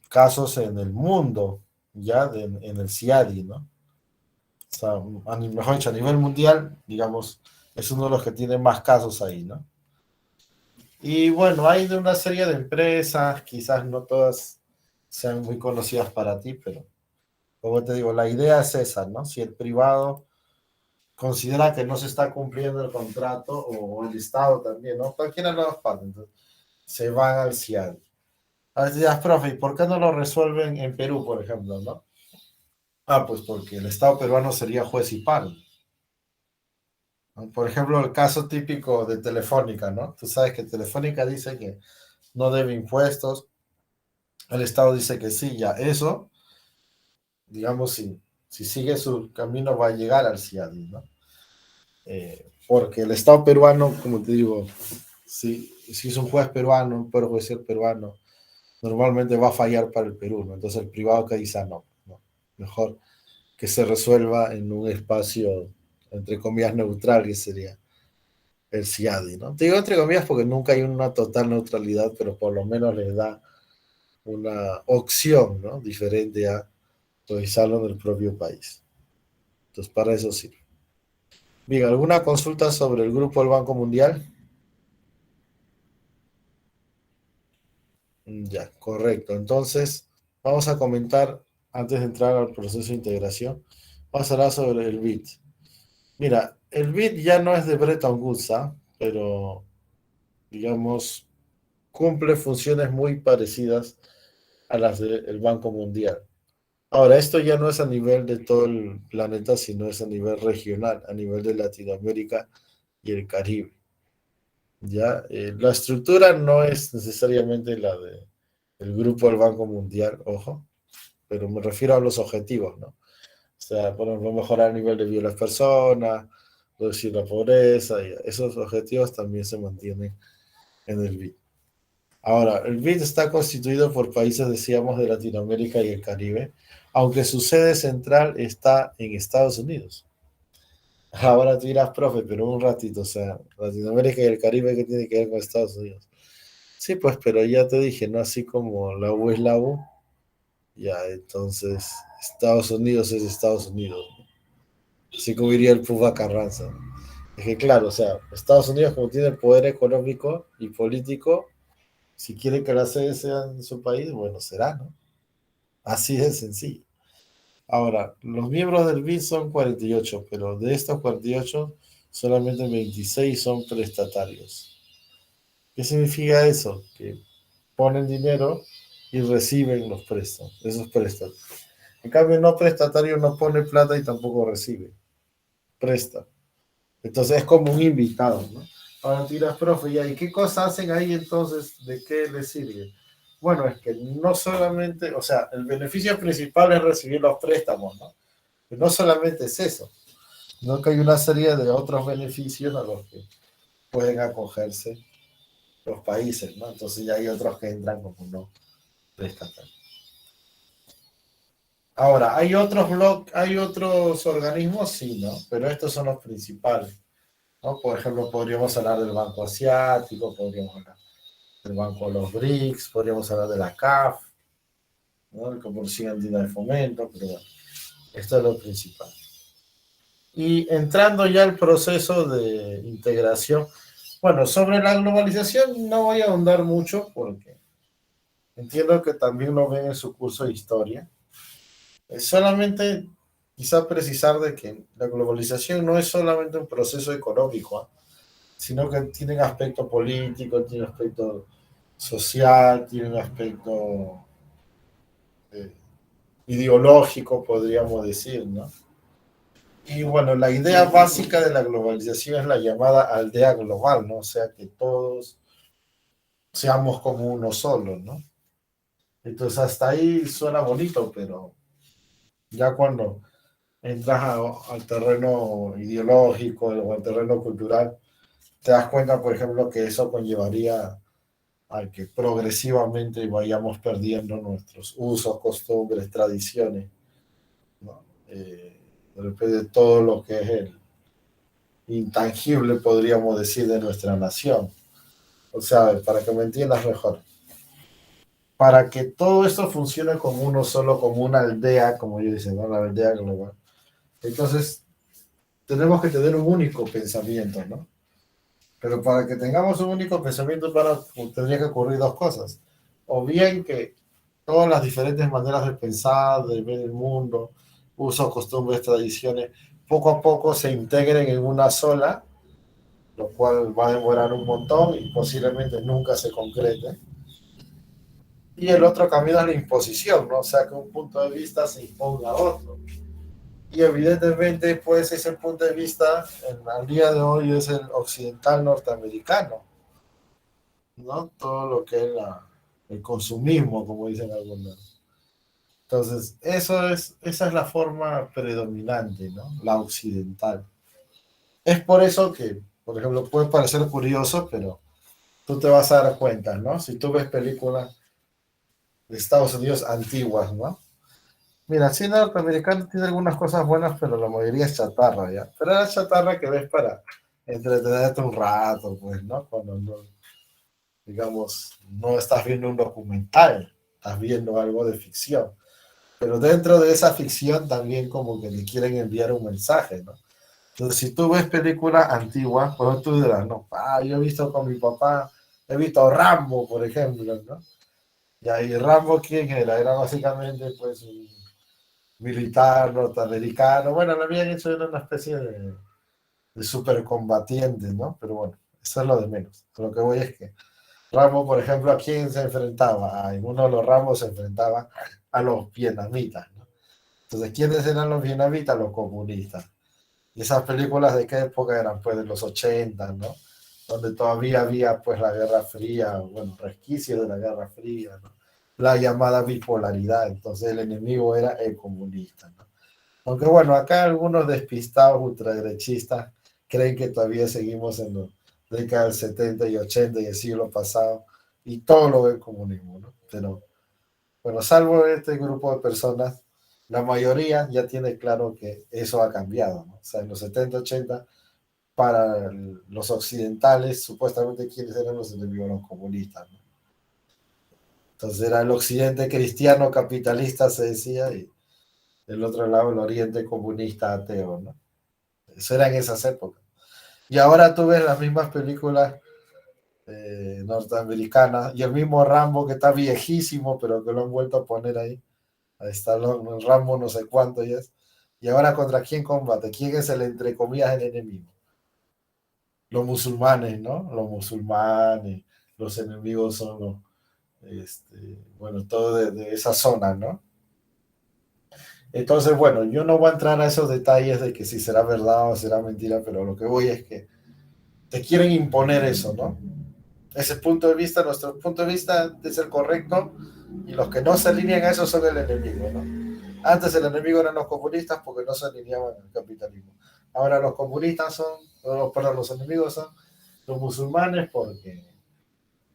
casos en el mundo, ya en el CIADI, ¿no? O sea, mejor dicho, a nivel mundial, digamos, es uno de los que tiene más casos ahí, ¿no? Y bueno, hay de una serie de empresas, quizás no todas sean muy conocidas para ti, pero como te digo, la idea es esa, ¿no? Si el privado considera que no se está cumpliendo el contrato o el Estado también, ¿no? Cualquiera de las dos partes, entonces, se van al CIADI. A veces dirás, profe, ¿y por qué no lo resuelven en Perú, por ejemplo, no? Ah, pues porque el Estado peruano sería juez y parte. ¿No? Por ejemplo, el caso típico de Telefónica, ¿no? Tú sabes que Telefónica dice que no debe impuestos, el Estado dice que sí, ya eso, digamos, si sigue su camino va a llegar al CIADI, ¿no? Porque el Estado peruano, como te digo, si es un juez peruano, un poder judicial peruano, normalmente va a fallar para el Perú, ¿no? Entonces el privado que dice, no, no, mejor que se resuelva en un espacio, entre comillas, neutral, que sería el CIADI, ¿no? Te digo entre comillas porque nunca hay una total neutralidad, pero por lo menos les da una opción, ¿no? Diferente a revisarlo en el propio país. Entonces, para eso sí. Bien, ¿alguna consulta sobre el grupo del Banco Mundial? Ya, correcto. Entonces, vamos a comentar, antes de entrar al proceso de integración, vamos a hablar sobre el BID. Mira, el BID ya no es de Bretton Woods, ¿ah? Pero, digamos, cumple funciones muy parecidas a las del Banco Mundial. Ahora, esto ya no es a nivel de todo el planeta, sino es a nivel regional, a nivel de Latinoamérica y el Caribe. Ya, la estructura no es necesariamente la del grupo del Banco Mundial, ojo, pero me refiero a los objetivos, ¿no? O sea, por ejemplo, mejorar el nivel de vida de las personas, reducir la pobreza, y esos objetivos también se mantienen en el BID. Ahora, el BID está constituido por países, decíamos, de Latinoamérica y el Caribe, aunque su sede central está en Estados Unidos. Ahora tú dirás, profe, pero un ratito, o sea, Latinoamérica y el Caribe, ¿qué tiene que ver con Estados Unidos? Sí, pues, pero ya te dije, ¿no? Así como la U es la U, ya, entonces Estados Unidos es Estados Unidos, ¿no? Así como diría el Puba Carranza, ¿no? Es que claro, o sea, Estados Unidos como tiene poder económico y político, si quiere que la sede sea en su país, bueno, será, ¿no? Así de sencillo. Ahora, los miembros del BID son 48, pero de estos 48, solamente 26 son prestatarios. ¿Qué significa eso? Que ponen dinero y reciben los préstamos, esos préstamos. En cambio, no prestatario no pone plata y tampoco recibe, presta. Entonces es como un invitado, ¿no? Ahora tiras, profe, ¿y qué cosas hacen ahí entonces? ¿De qué les sirve? Bueno, es que no solamente, o sea, el beneficio principal es recibir los préstamos, ¿no? Pero no solamente es eso, sino que hay una serie de otros beneficios a los que pueden acogerse los países, ¿no? Entonces ya hay otros que entran como no prestatarios. Ahora, hay otros organismos, sí, ¿no? Pero estos son los principales. ¿no? Por ejemplo, podríamos hablar del Banco Asiático, podríamos hablar del Banco de los BRICS, podríamos hablar de la CAF, ¿no? El Comercio Andina de Fomento, pero bueno, esto es lo principal. Y entrando ya al proceso de integración, bueno, sobre la globalización no voy a ahondar mucho porque entiendo que también lo ven en su curso de historia. Solamente quizá precisar de que la globalización no es solamente un proceso económico, ¿eh? Sino que tiene un aspecto político, tiene un aspecto social, tiene un aspecto eh, ideológico, podríamos decir, ¿no? Y bueno, la idea básica de la globalización es la llamada aldea global, ¿no? O sea, que todos seamos como uno solo, ¿no? Entonces, hasta ahí suena bonito, pero ya cuando entras al terreno ideológico o al terreno cultural, te das cuenta, por ejemplo, que eso conllevaría a que progresivamente vayamos perdiendo nuestros usos, costumbres, tradiciones, ¿no? De todo lo que es el intangible, podríamos decir, de nuestra nación. O sea, para que me entiendas mejor, para que todo esto funcione como uno solo, como una aldea, como yo dice, ¿no? La aldea global. Entonces, tenemos que tener un único pensamiento, ¿no? Pero para que tengamos un único pensamiento, tendría que ocurrir dos cosas. O bien que todas las diferentes maneras de pensar, de ver el mundo, usos, costumbres, tradiciones, poco a poco se integren en una sola, lo cual va a demorar un montón y posiblemente nunca se concrete. Y el otro camino es la imposición, ¿no? O sea, que un punto de vista se imponga a otro. Y evidentemente, pues ese punto de vista en el día de hoy es el occidental norteamericano, ¿no? Todo lo que es el consumismo, como dicen algunos. Entonces, esa es la forma predominante, ¿no? La occidental. Es por eso que, por ejemplo, puede parecer curioso, pero tú te vas a dar cuenta, ¿no? Si tú ves películas de Estados Unidos antiguas, ¿no? Mira, el cine norteamericano tiene algunas cosas buenas, pero la mayoría es chatarra, ¿ya? Pero es chatarra que ves para entretenerte un rato, pues, ¿no? Cuando no, digamos, no estás viendo un documental, estás viendo algo de ficción. Pero dentro de esa ficción también como que le quieren enviar un mensaje, ¿no? Entonces, si tú ves películas antiguas, pues tú dirás, no, yo he visto con mi papá, he visto Rambo, por ejemplo, ¿no? Y ahí Rambo, ¿quién era? Era básicamente, pues, un militar norteamericano. Bueno, lo habían hecho era una especie de supercombatiente, ¿no? Pero bueno, eso es lo de menos. Lo que voy es que Rambo, por ejemplo, ¿a quién se enfrentaba? En uno de los Rambos se enfrentaba a los vietnamitas, ¿no? Entonces, ¿quiénes eran los vietnamitas? Los comunistas. Y esas películas de qué época eran, pues de los 80, ¿no? Donde todavía había pues la Guerra Fría, bueno, resquicios de la Guerra Fría, ¿no? La llamada bipolaridad, entonces el enemigo era el comunista, ¿no? Aunque bueno, acá algunos despistados ultraderechistas creen que todavía seguimos en la década del 70 y 80 y el siglo pasado, y todo lo ve comunismo, ¿no? Pero bueno, salvo este grupo de personas, la mayoría ya tiene claro que eso ha cambiado, ¿no? O sea, en los 70, 80, para los occidentales, supuestamente, ¿quiénes eran los enemigos? Los comunistas, ¿no? Entonces era el occidente cristiano capitalista, se decía, y el otro lado el oriente comunista ateo, ¿no? Eso era en esas épocas. Y ahora tú ves las mismas películas norteamericanas y el mismo Rambo que está viejísimo, pero que lo han vuelto a poner ahí. Ahí está el Rambo no sé cuánto ya es. Y ahora contra quién combate, quién es el entre comillas el enemigo. Los musulmanes, ¿no? Los musulmanes, los enemigos son los, bueno, todo de esa zona, ¿no? Entonces, bueno, yo no voy a entrar a esos detalles de que si será verdad o será mentira, pero lo que voy es que te quieren imponer eso, ¿no? Ese punto de vista, nuestro punto de vista es el correcto y los que no se alinean a eso son el enemigo, ¿no? Antes el enemigo eran los comunistas porque no se alineaban al capitalismo. Ahora los comunistas son, perdón, los enemigos son los musulmanes porque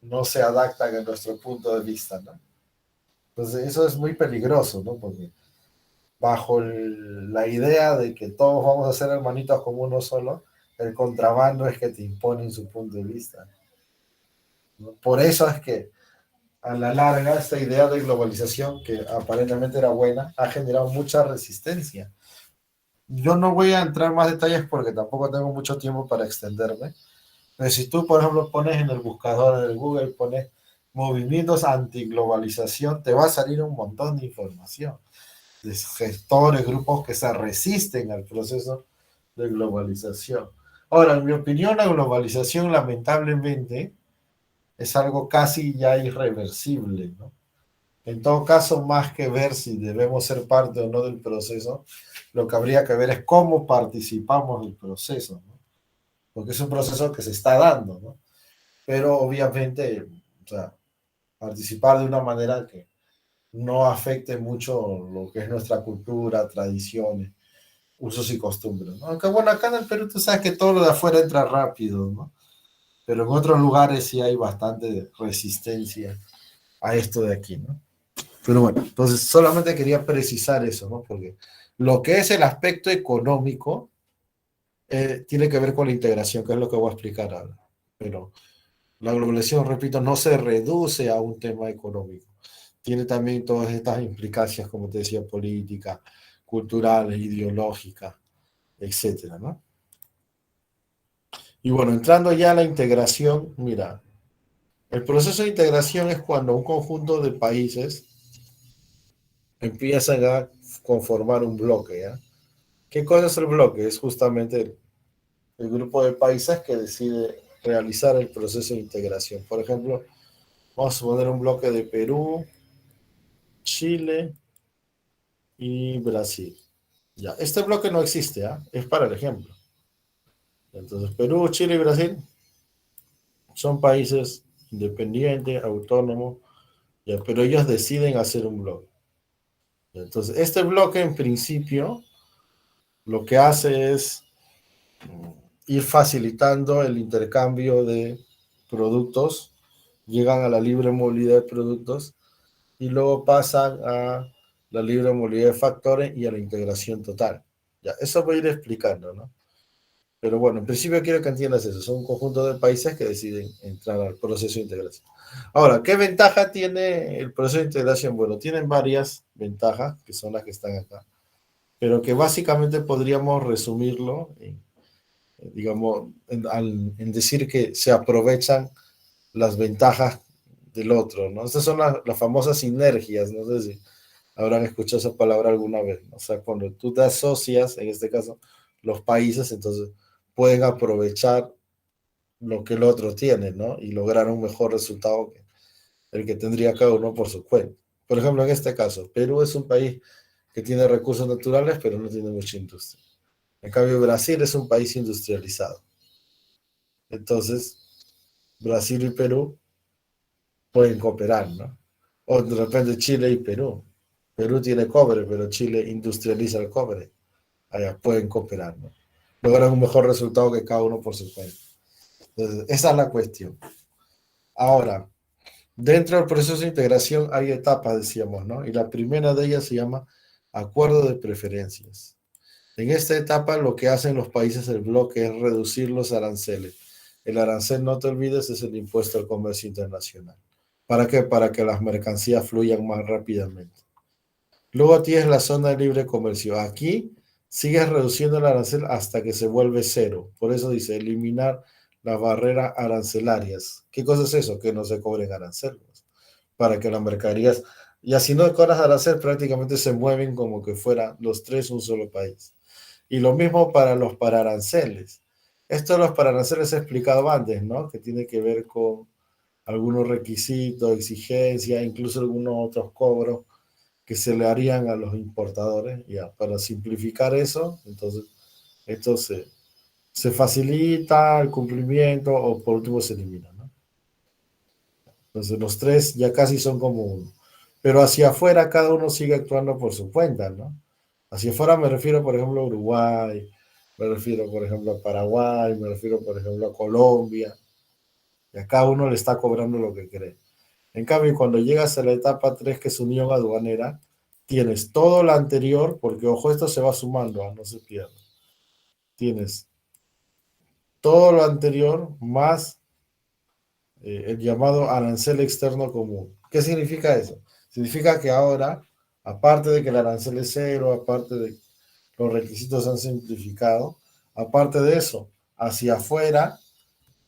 no se adaptan a nuestro punto de vista, ¿no? Entonces eso es muy peligroso, ¿no? Porque bajo la idea de que todos vamos a ser hermanitos como uno solo, el contrabando es que te imponen su punto de vista, ¿no? Por eso es que a la larga esta idea de globalización, que aparentemente era buena, ha generado mucha resistencia. Yo no voy a entrar más detalles porque tampoco tengo mucho tiempo para extenderme. Pero si tú, por ejemplo, pones en el buscador de Google, pones movimientos antiglobalización, te va a salir un montón de información de gestores, grupos que se resisten al proceso de globalización. Ahora, en mi opinión, la globalización lamentablemente es algo casi ya irreversible, ¿no? En todo caso, más que ver si debemos ser parte o no del proceso, lo que habría que ver es cómo participamos del proceso, ¿no? Porque es un proceso que se está dando, ¿no? Pero obviamente, o sea, participar de una manera que no afecte mucho lo que es nuestra cultura, tradiciones, usos y costumbres, ¿no? Aunque bueno, acá en el Perú tú sabes que todo lo de afuera entra rápido, ¿no? Pero en otros lugares sí hay bastante resistencia a esto de aquí, ¿no? Pero bueno, entonces solamente quería precisar eso, ¿no? Porque lo que es el aspecto económico tiene que ver con la integración, que es lo que voy a explicar ahora. Pero la globalización, repito, no se reduce a un tema económico. Tiene también todas estas implicancias, como te decía, políticas, culturales, ideológicas, etcétera, ¿no? Y bueno, entrando ya a la integración, mira, el proceso de integración es cuando un conjunto de países empiezan a conformar un bloque, ¿ya? ¿Qué cosa es el bloque? Es justamente el grupo de países que decide realizar el proceso de integración. Por ejemplo, vamos a poner un bloque de Perú, Chile y Brasil. Ya, este bloque no existe, ¿ah? Es para el ejemplo. Entonces, Perú, Chile y Brasil son países independientes, autónomos, ya, pero ellos deciden hacer un bloque. Entonces, este bloque en principio lo que hace es ir facilitando el intercambio de productos, llegan a la libre movilidad de productos y luego pasan a la libre movilidad de factores y a la integración total. Ya, eso voy a ir explicando, ¿no? Pero bueno, en principio quiero que entiendas eso. Son un conjunto de países que deciden entrar al proceso de integración. Ahora, ¿qué ventaja tiene el proceso de integración? Bueno, tienen varias ventajas, que son las que están acá, pero que básicamente podríamos resumirlo en, digamos, en decir que se aprovechan las ventajas del otro, ¿no? Estas son las famosas sinergias, no sé si habrán escuchado esa palabra alguna vez, ¿no? O sea, cuando tú te asocias, en este caso, los países, entonces pueden aprovechar lo que el otro tiene, ¿no? Y lograr un mejor resultado que el que tendría cada uno por su cuenta. Por ejemplo, en este caso, Perú es un país que tiene recursos naturales, pero no tiene mucha industria. En cambio, Brasil es un país industrializado. Entonces, Brasil y Perú pueden cooperar, ¿no? O de repente Chile y Perú. Perú tiene cobre, pero Chile industrializa el cobre. Allá pueden cooperar, ¿no? Logran un mejor resultado que cada uno por su cuenta. Entonces, esa es la cuestión. Ahora, dentro del proceso de integración hay etapas, decíamos, ¿no? Y la primera de ellas se llama acuerdo de preferencias. En esta etapa lo que hacen los países del bloque es reducir los aranceles. El arancel, no te olvides, es el impuesto al comercio internacional. ¿Para qué? Para que las mercancías fluyan más rápidamente. Luego tienes la zona de libre comercio. Aquí sigues reduciendo el arancel hasta que se vuelve cero. Por eso dice eliminar las barreras arancelarias. ¿Qué cosa es eso? Que no se cobren aranceles. Para que las mercaderías, y así no cobras arancel, prácticamente se mueven como que fueran los tres un solo país. Y lo mismo para los pararanceles. Esto de los pararanceles he explicado antes, ¿no? Que tiene que ver con algunos requisitos, exigencias, incluso algunos otros cobros que se le harían a los importadores, ya, para simplificar eso, entonces esto se facilita el cumplimiento o por último se elimina, ¿no? Entonces los tres ya casi son como uno, pero hacia afuera cada uno sigue actuando por su cuenta, ¿no? Hacia afuera me refiero, por ejemplo, a Uruguay, me refiero, por ejemplo, a Paraguay, me refiero, por ejemplo, a Colombia, y a cada uno le está cobrando lo que cree. En cambio, cuando llegas a la etapa 3 que es unión aduanera, tienes todo lo anterior, porque ojo, esto se va sumando, no se pierda. Tienes todo lo anterior más el llamado arancel externo común. ¿Qué significa eso? Significa que ahora, aparte de que el arancel es cero, aparte de que los requisitos se han simplificado, aparte de eso, hacia afuera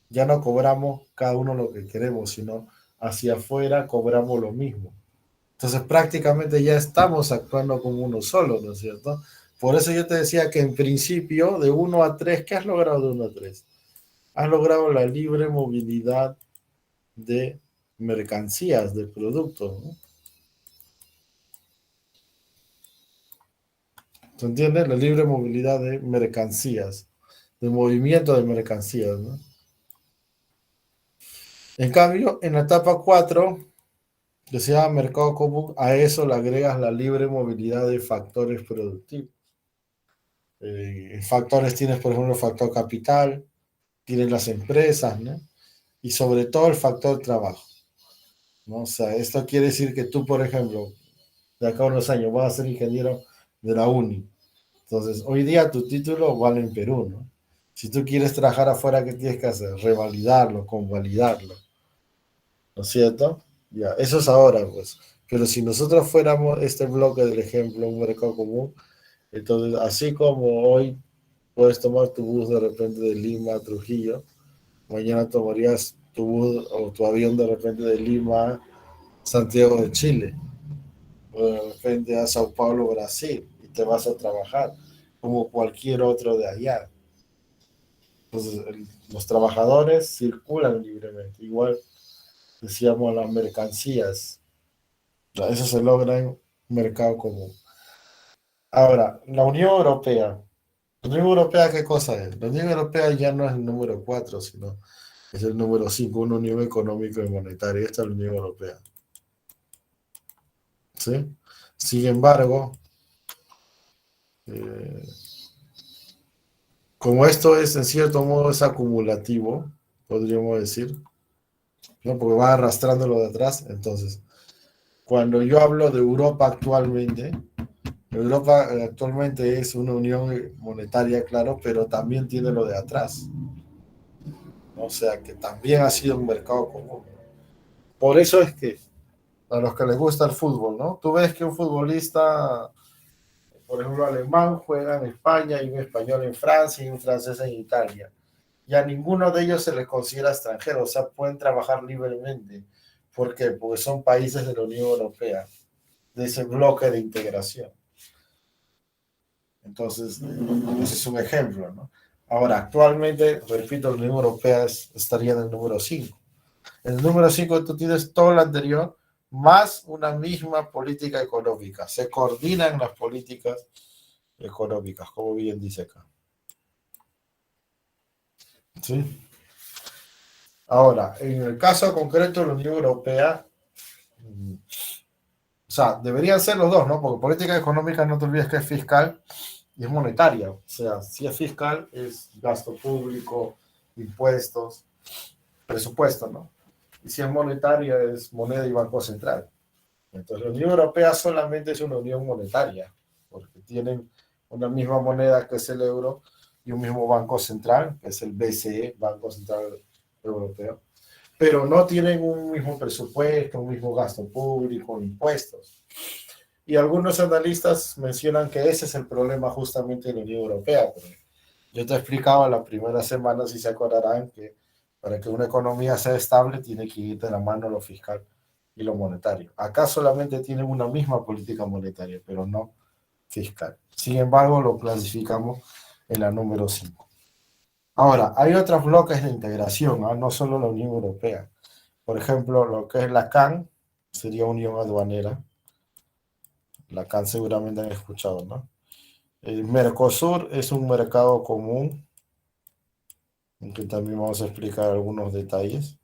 ya no cobramos cada uno lo que queremos, sino hacia afuera cobramos lo mismo. Entonces prácticamente ya estamos actuando como uno solo, ¿no es cierto? Por eso yo te decía que en principio, de uno a 3, ¿qué has logrado de uno a 3? Has logrado la libre movilidad de mercancías, de productos, ¿no? ¿Se entiende? La libre movilidad de mercancías, de movimiento de mercancías, ¿no? En cambio, en la etapa 4, que se llama mercado común, a eso le agregas la libre movilidad de factores productivos. Factores tienes, por ejemplo, el factor capital, tienes las empresas, ¿no? Y sobre todo el factor trabajo, ¿no? O sea, esto quiere decir que tú, por ejemplo, de acá a unos años vas a ser ingeniero de la uni. Entonces, hoy día tu título vale en Perú, ¿no? Si tú quieres trabajar afuera, ¿qué tienes que hacer? Revalidarlo, convalidarlo, ¿no es cierto? Ya, eso es ahora, pues. Pero si nosotros fuéramos este bloque del ejemplo, un mercado común, entonces, así como hoy puedes tomar tu bus de repente de Lima a Trujillo, mañana tomarías tu bus o tu avión de repente de Lima a Santiago de Chile, o de repente a Sao Paulo, Brasil, y te vas a trabajar como cualquier otro de allá. Entonces, los trabajadores circulan libremente. Igual decíamos las mercancías. Eso se logra en un mercado común. Ahora, la Unión Europea. ¿La Unión Europea qué cosa es? La Unión Europea ya no es el número 4, sino es el número 5, una unión económica y monetaria. Esta es la Unión Europea. ¿Sí? Sin embargo, eh, como esto es en cierto modo es acumulativo, podríamos decir, ¿no? Porque va arrastrando lo de atrás. Entonces, cuando yo hablo de Europa actualmente es una unión monetaria, claro, pero también tiene lo de atrás, ¿no? O sea, que también ha sido un mercado común. Por eso es que a los que les gusta el fútbol, ¿no? Tú ves que un futbolista, por ejemplo, alemán juega en España y un español en Francia y un francés en Italia. Y a ninguno de ellos se les considera extranjero, o sea, pueden trabajar libremente. ¿Por qué? Porque son países de la Unión Europea, de ese bloque de integración. Entonces, ese es un ejemplo, ¿no? Ahora, actualmente, repito, la Unión Europea estaría en el número 5. En el número 5 tú tienes todo lo anterior, más una misma política económica. Se coordinan las políticas económicas, como bien dice acá. ¿Sí? Ahora, en el caso concreto de la Unión Europea, o sea, deberían ser los dos, ¿no? Porque política económica, no te olvides que es fiscal y es monetaria. O sea, si es fiscal, es gasto público, impuestos, presupuesto, ¿no? Y si es monetaria, es moneda y banco central. Entonces, la Unión Europea solamente es una unión monetaria, porque tienen una misma moneda que es el euro y un mismo banco central, que es el BCE, Banco Central Europeo, pero no tienen un mismo presupuesto, un mismo gasto público, impuestos. Y algunos analistas mencionan que ese es el problema justamente de la Unión Europea. Pero yo te explicaba la primera semana, si se acordarán, que para que una economía sea estable tiene que ir de la mano lo fiscal y lo monetario. Acá solamente tienen una misma política monetaria, pero no fiscal. Sin embargo, lo clasificamos en la número 5. Ahora, hay otros bloques de integración, ¿no? No solo la Unión Europea. Por ejemplo, lo que es la CAN sería Unión Aduanera. La CAN seguramente han escuchado, ¿no? El Mercosur es un mercado común, en que también vamos a explicar algunos detalles.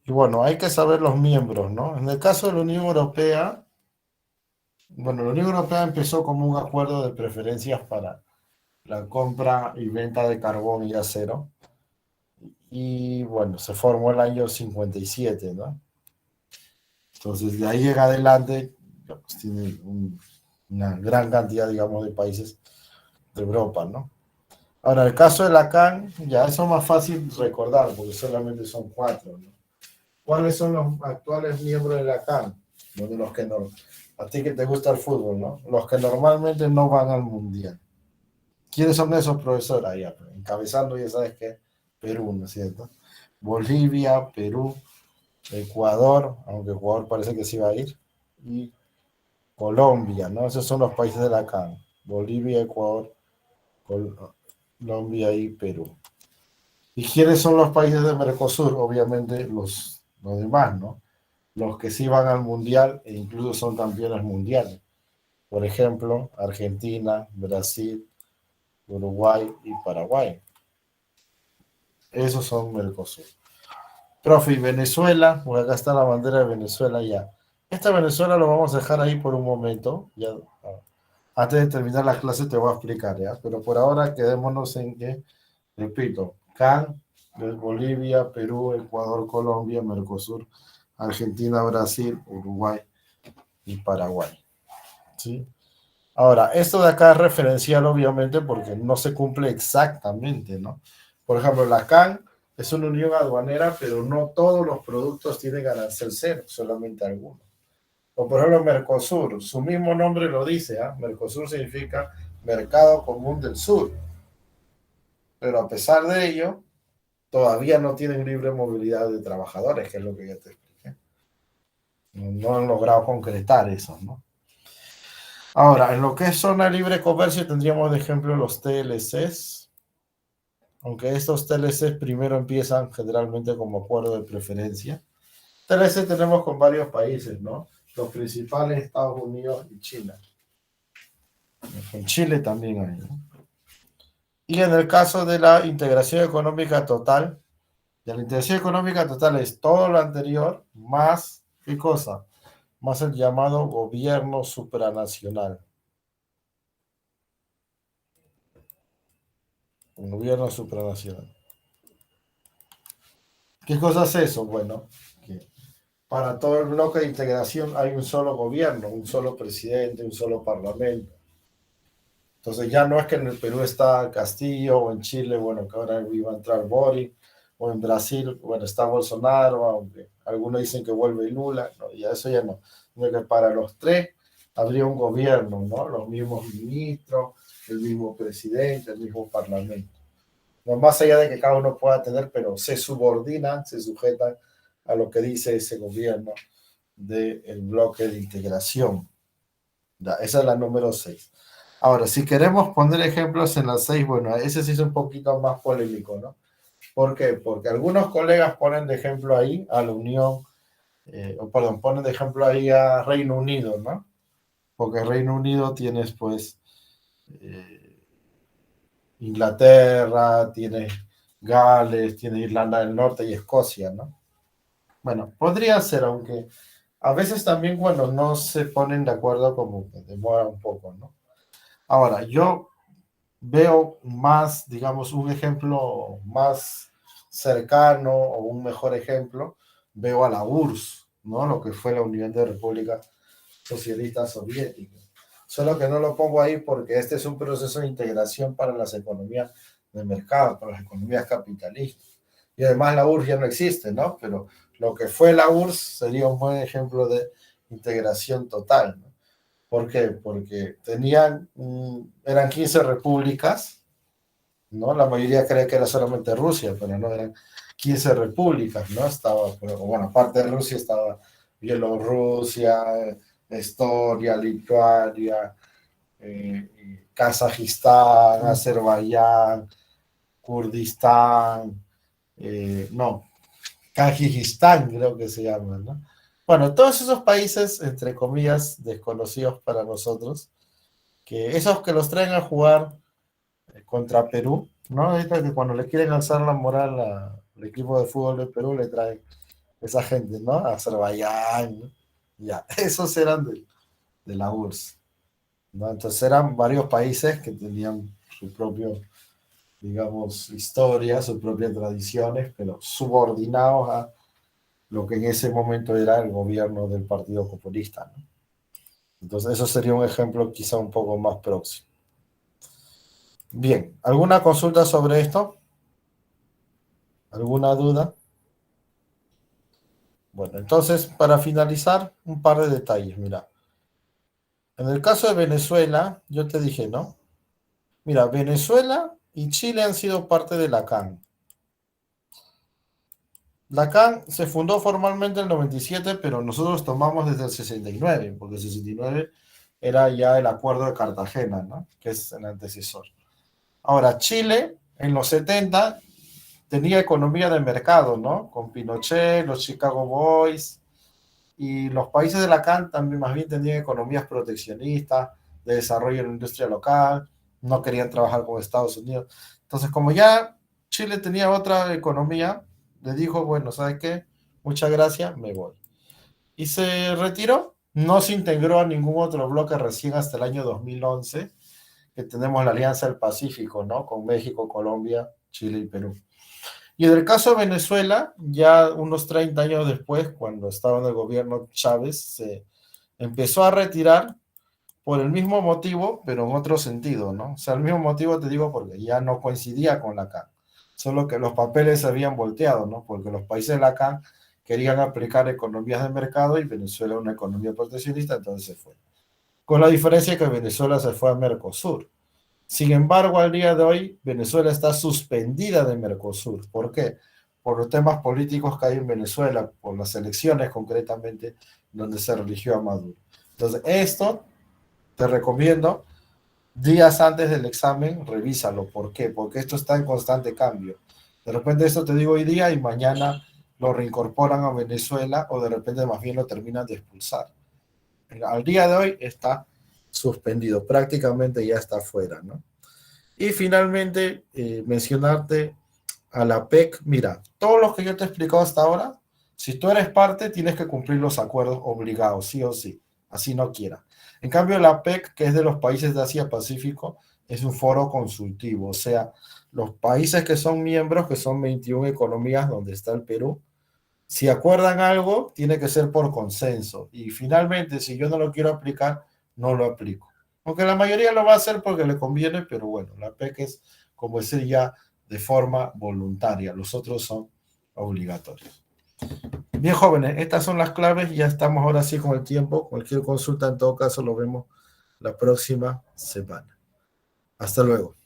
Y bueno, hay que saber los miembros, ¿no? En el caso de la Unión Europea, bueno, la Unión Europea empezó como un acuerdo de preferencias para la compra y venta de carbón y acero. Y bueno, se formó el año 57, ¿no? Entonces, de ahí en adelante, pues, tiene una gran cantidad, digamos, de países de Europa, ¿no? Ahora, el caso de la CAN, ya eso es más fácil recordar, porque solamente son 4, ¿no? ¿Cuáles son los actuales miembros de la CAN? Bueno, los que no, a ti que te gusta el fútbol, ¿no? Los que normalmente no van al Mundial. ¿Quiénes son esos profesores? Ahí, encabezando, ya sabes que Perú, ¿no es cierto? Bolivia, Perú, Ecuador, aunque Ecuador parece que sí va a ir, y Colombia, ¿no? Esos son los países de la CAN. Bolivia, Ecuador, Colombia y Perú. ¿Y quiénes son los países de Mercosur? Obviamente los demás, ¿no? Los que sí van al Mundial e incluso son campeones mundiales. Por ejemplo, Argentina, Brasil, Uruguay y Paraguay. Esos son Mercosur. Profe, y Venezuela, pues acá está la bandera de Venezuela ya. Esta Venezuela lo vamos a dejar ahí por un momento. Ya, antes de terminar la clase te voy a explicar, ¿ya? Pero por ahora quedémonos en que, repito, CAN, Bolivia, Perú, Ecuador, Colombia, Mercosur, Argentina, Brasil, Uruguay y Paraguay. ¿Sí? Ahora, esto de acá es referencial obviamente porque no se cumple exactamente, ¿no? Por ejemplo, la CAN es una unión aduanera, pero no todos los productos tienen arancel cero, solamente algunos. O por ejemplo, Mercosur, su mismo nombre lo dice, ¿eh? Mercosur significa Mercado Común del Sur, pero a pesar de ello, todavía no tienen libre movilidad de trabajadores, que es lo que ya te expliqué. No han logrado concretar eso, ¿no? Ahora, en lo que es zona libre comercio, tendríamos de ejemplo los TLCs, aunque estos TLCs primero empiezan generalmente como acuerdo de preferencia. TLC tenemos con varios países, ¿no? Los principales, Estados Unidos y China. En Chile también hay, ¿no? Y en el caso de la integración económica total, de la integración económica total es todo lo anterior más, ¿qué cosa? Más el llamado gobierno supranacional. El gobierno supranacional. ¿Qué cosa es eso? Bueno, que para todo el bloque de integración hay un solo gobierno, un solo presidente, un solo parlamento. Entonces ya no es que en el Perú está Castillo o en Chile, bueno, que ahora iba a entrar Boric, o en Brasil, bueno, está Bolsonaro, aunque algunos dicen que vuelve Lula, no, ya eso ya no. Sino que para los tres habría un gobierno, ¿no? Los mismos ministros, el mismo presidente, el mismo parlamento. No más allá de que cada uno pueda tener, pero se subordinan, se sujetan a lo que dice ese gobierno del bloque de integración. Ya, esa es la número 6. Ahora, si queremos poner ejemplos en la 6, bueno, ese sí es un poquito más polémico, ¿no? ¿Por qué? Porque algunos colegas ponen de ejemplo ahí a la Unión, perdón, ponen de ejemplo ahí a Reino Unido, ¿no? Porque Reino Unido tienes pues eh, Inglaterra, tienes Gales, tienes Irlanda del Norte y Escocia, ¿no? Bueno, podría ser, aunque a veces también cuando no se ponen de acuerdo como que demora un poco, ¿no? Ahora, yo veo más, digamos, un ejemplo más cercano o un mejor ejemplo, veo a la URSS, ¿no? Lo que fue la Unión de Repúblicas Socialistas Soviéticas. Solo que no lo pongo ahí porque este es un proceso de integración para las economías de mercado, para las economías capitalistas. Y además la URSS ya no existe, ¿no? Pero lo que fue la URSS sería un buen ejemplo de integración total, ¿no? ¿Por qué? Porque eran 15 repúblicas, ¿no? La mayoría cree que era solamente Rusia, pero no, eran 15 repúblicas, ¿no? Estaba, pero, bueno, aparte de Rusia estaba Bielorrusia, Estonia, Lituania, Kazajistán, Azerbaiyán, Kurdistán, no, Kazajistán creo que se llama, ¿no? Bueno, todos esos países, entre comillas, desconocidos para nosotros, que esos que los traen a jugar contra Perú, ¿no? Ahorita que cuando le quieren alzar la moral al equipo de fútbol de Perú, le traen esa gente, ¿no? A Azerbaiyán, ¿no? Ya, esos eran de la URSS, ¿no? Entonces eran varios países que tenían su propio, digamos, historia, sus propias tradiciones, pero subordinados a lo que en ese momento era el gobierno del Partido Comunista, ¿no? Entonces eso sería un ejemplo quizá un poco más próximo. Bien, ¿alguna consulta sobre esto? ¿Alguna duda? Bueno, entonces, para finalizar, un par de detalles. Mira, en el caso de Venezuela, yo te dije, ¿no? Mira, Venezuela y Chile han sido parte de la CAN. La CAN se fundó formalmente en el 97, pero nosotros tomamos desde el 69, porque el 69 era ya el Acuerdo de Cartagena, ¿no? Que es el antecesor. Ahora, Chile en los 70 tenía economía de mercado, ¿no? Con Pinochet, los Chicago Boys, y los países de la CAN también más bien tenían economías proteccionistas, de desarrollo en la industria local, no querían trabajar con Estados Unidos. Entonces, como ya Chile tenía otra economía, le dijo, bueno, ¿sabes qué? Muchas gracias, me voy. Y se retiró, no se integró a ningún otro bloque recién hasta el año 2011, que tenemos la Alianza del Pacífico, ¿no? Con México, Colombia, Chile y Perú. Y en el caso de Venezuela, ya unos 30 años después, cuando estaba en el gobierno Chávez, se empezó a retirar por el mismo motivo, pero en otro sentido, ¿no? O sea, el mismo motivo te digo porque ya no coincidía con la CAN, solo que los papeles se habían volteado, ¿no? Porque los países de la CAN querían aplicar economías de mercado y Venezuela una economía proteccionista, entonces se fue. Con la diferencia que Venezuela se fue a Mercosur. Sin embargo, al día de hoy, Venezuela está suspendida de Mercosur. ¿Por qué? Por los temas políticos que hay en Venezuela, por las elecciones concretamente, donde se eligió a Maduro. Entonces, esto te recomiendo, días antes del examen, revísalo. ¿Por qué? Porque esto está en constante cambio. De repente esto te digo hoy día y mañana lo reincorporan a Venezuela o de repente más bien lo terminan de expulsar. Al día de hoy está suspendido, prácticamente ya está fuera, ¿no? Y finalmente, mencionarte a la PEC. Mira, todos los que yo te he explicado hasta ahora, si tú eres parte, tienes que cumplir los acuerdos obligados, sí o sí, así no quiera. En cambio, la PEC, que es de los países de Asia-Pacífico, es un foro consultivo, o sea, los países que son miembros, que son 21 economías donde está el Perú, si acuerdan algo, tiene que ser por consenso. Y finalmente, si yo no lo quiero aplicar, no lo aplico. Aunque la mayoría lo va a hacer porque le conviene, pero bueno, la PEC es, como decir, ya de forma voluntaria. Los otros son obligatorios. Bien, jóvenes, estas son las claves. Ya estamos ahora sí con el tiempo. Cualquier consulta, en todo caso, lo vemos la próxima semana. Hasta luego.